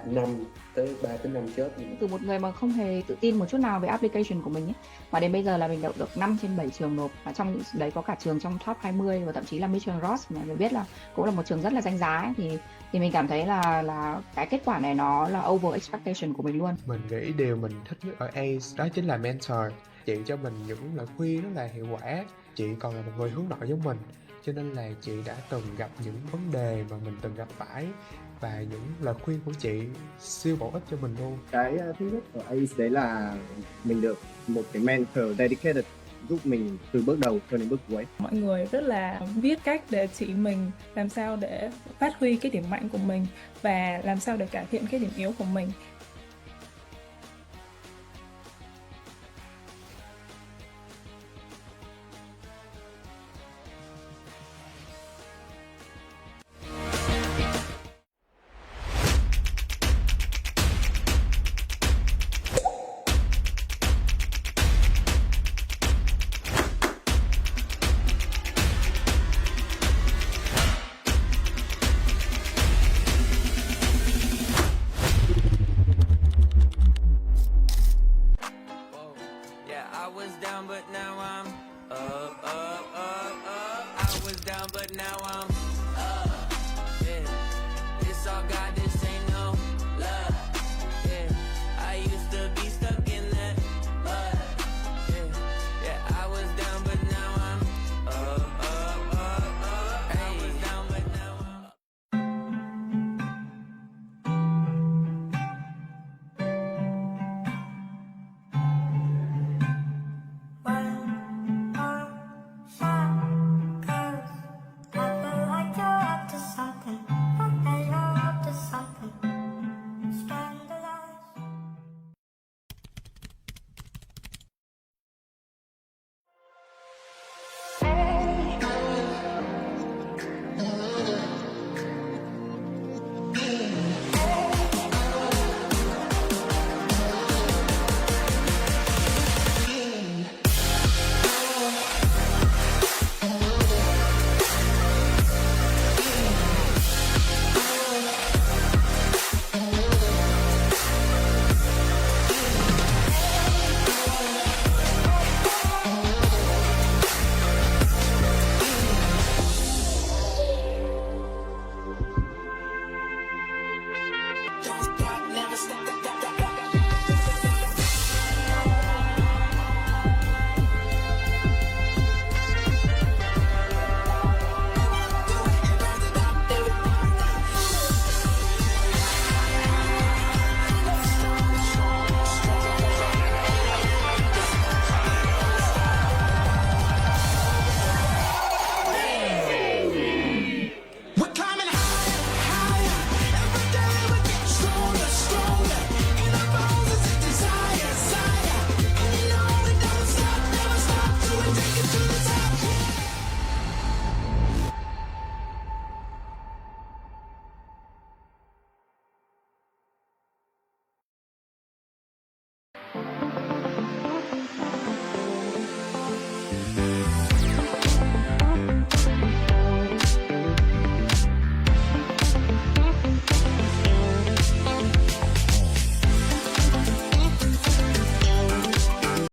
tới 5 job. Từ một người mà không hề tự tin một chút nào về application của mình ấy, mà đến bây giờ là mình đậu được 5 trên 7 trường nộp, và trong những đấy có cả trường trong top 20 và thậm chí là Mission Ross mà mình biết là cũng là một trường rất là danh giá ấy, thì mình cảm thấy là cái kết quả này nó là over expectation của mình luôn. Mình nghĩ điều mình thích nhất ở ACE đó chính là mentor. chị cho mình những lời khuyên rất là hiệu quả. Chị còn là một người hướng nội giống mình, cho nên là chị đã từng gặp những vấn đề mà mình từng gặp phải, và những lời khuyên của chị siêu bổ ích cho mình luôn. Cái thứ nhất ở ACE đấy là mình được một cái mentor dedicated giúp mình từ bước đầu cho đến bước cuối. Mọi người rất là biết cách để chỉ mình làm sao để phát huy cái điểm mạnh của mình và làm sao để cải thiện cái điểm yếu của mình.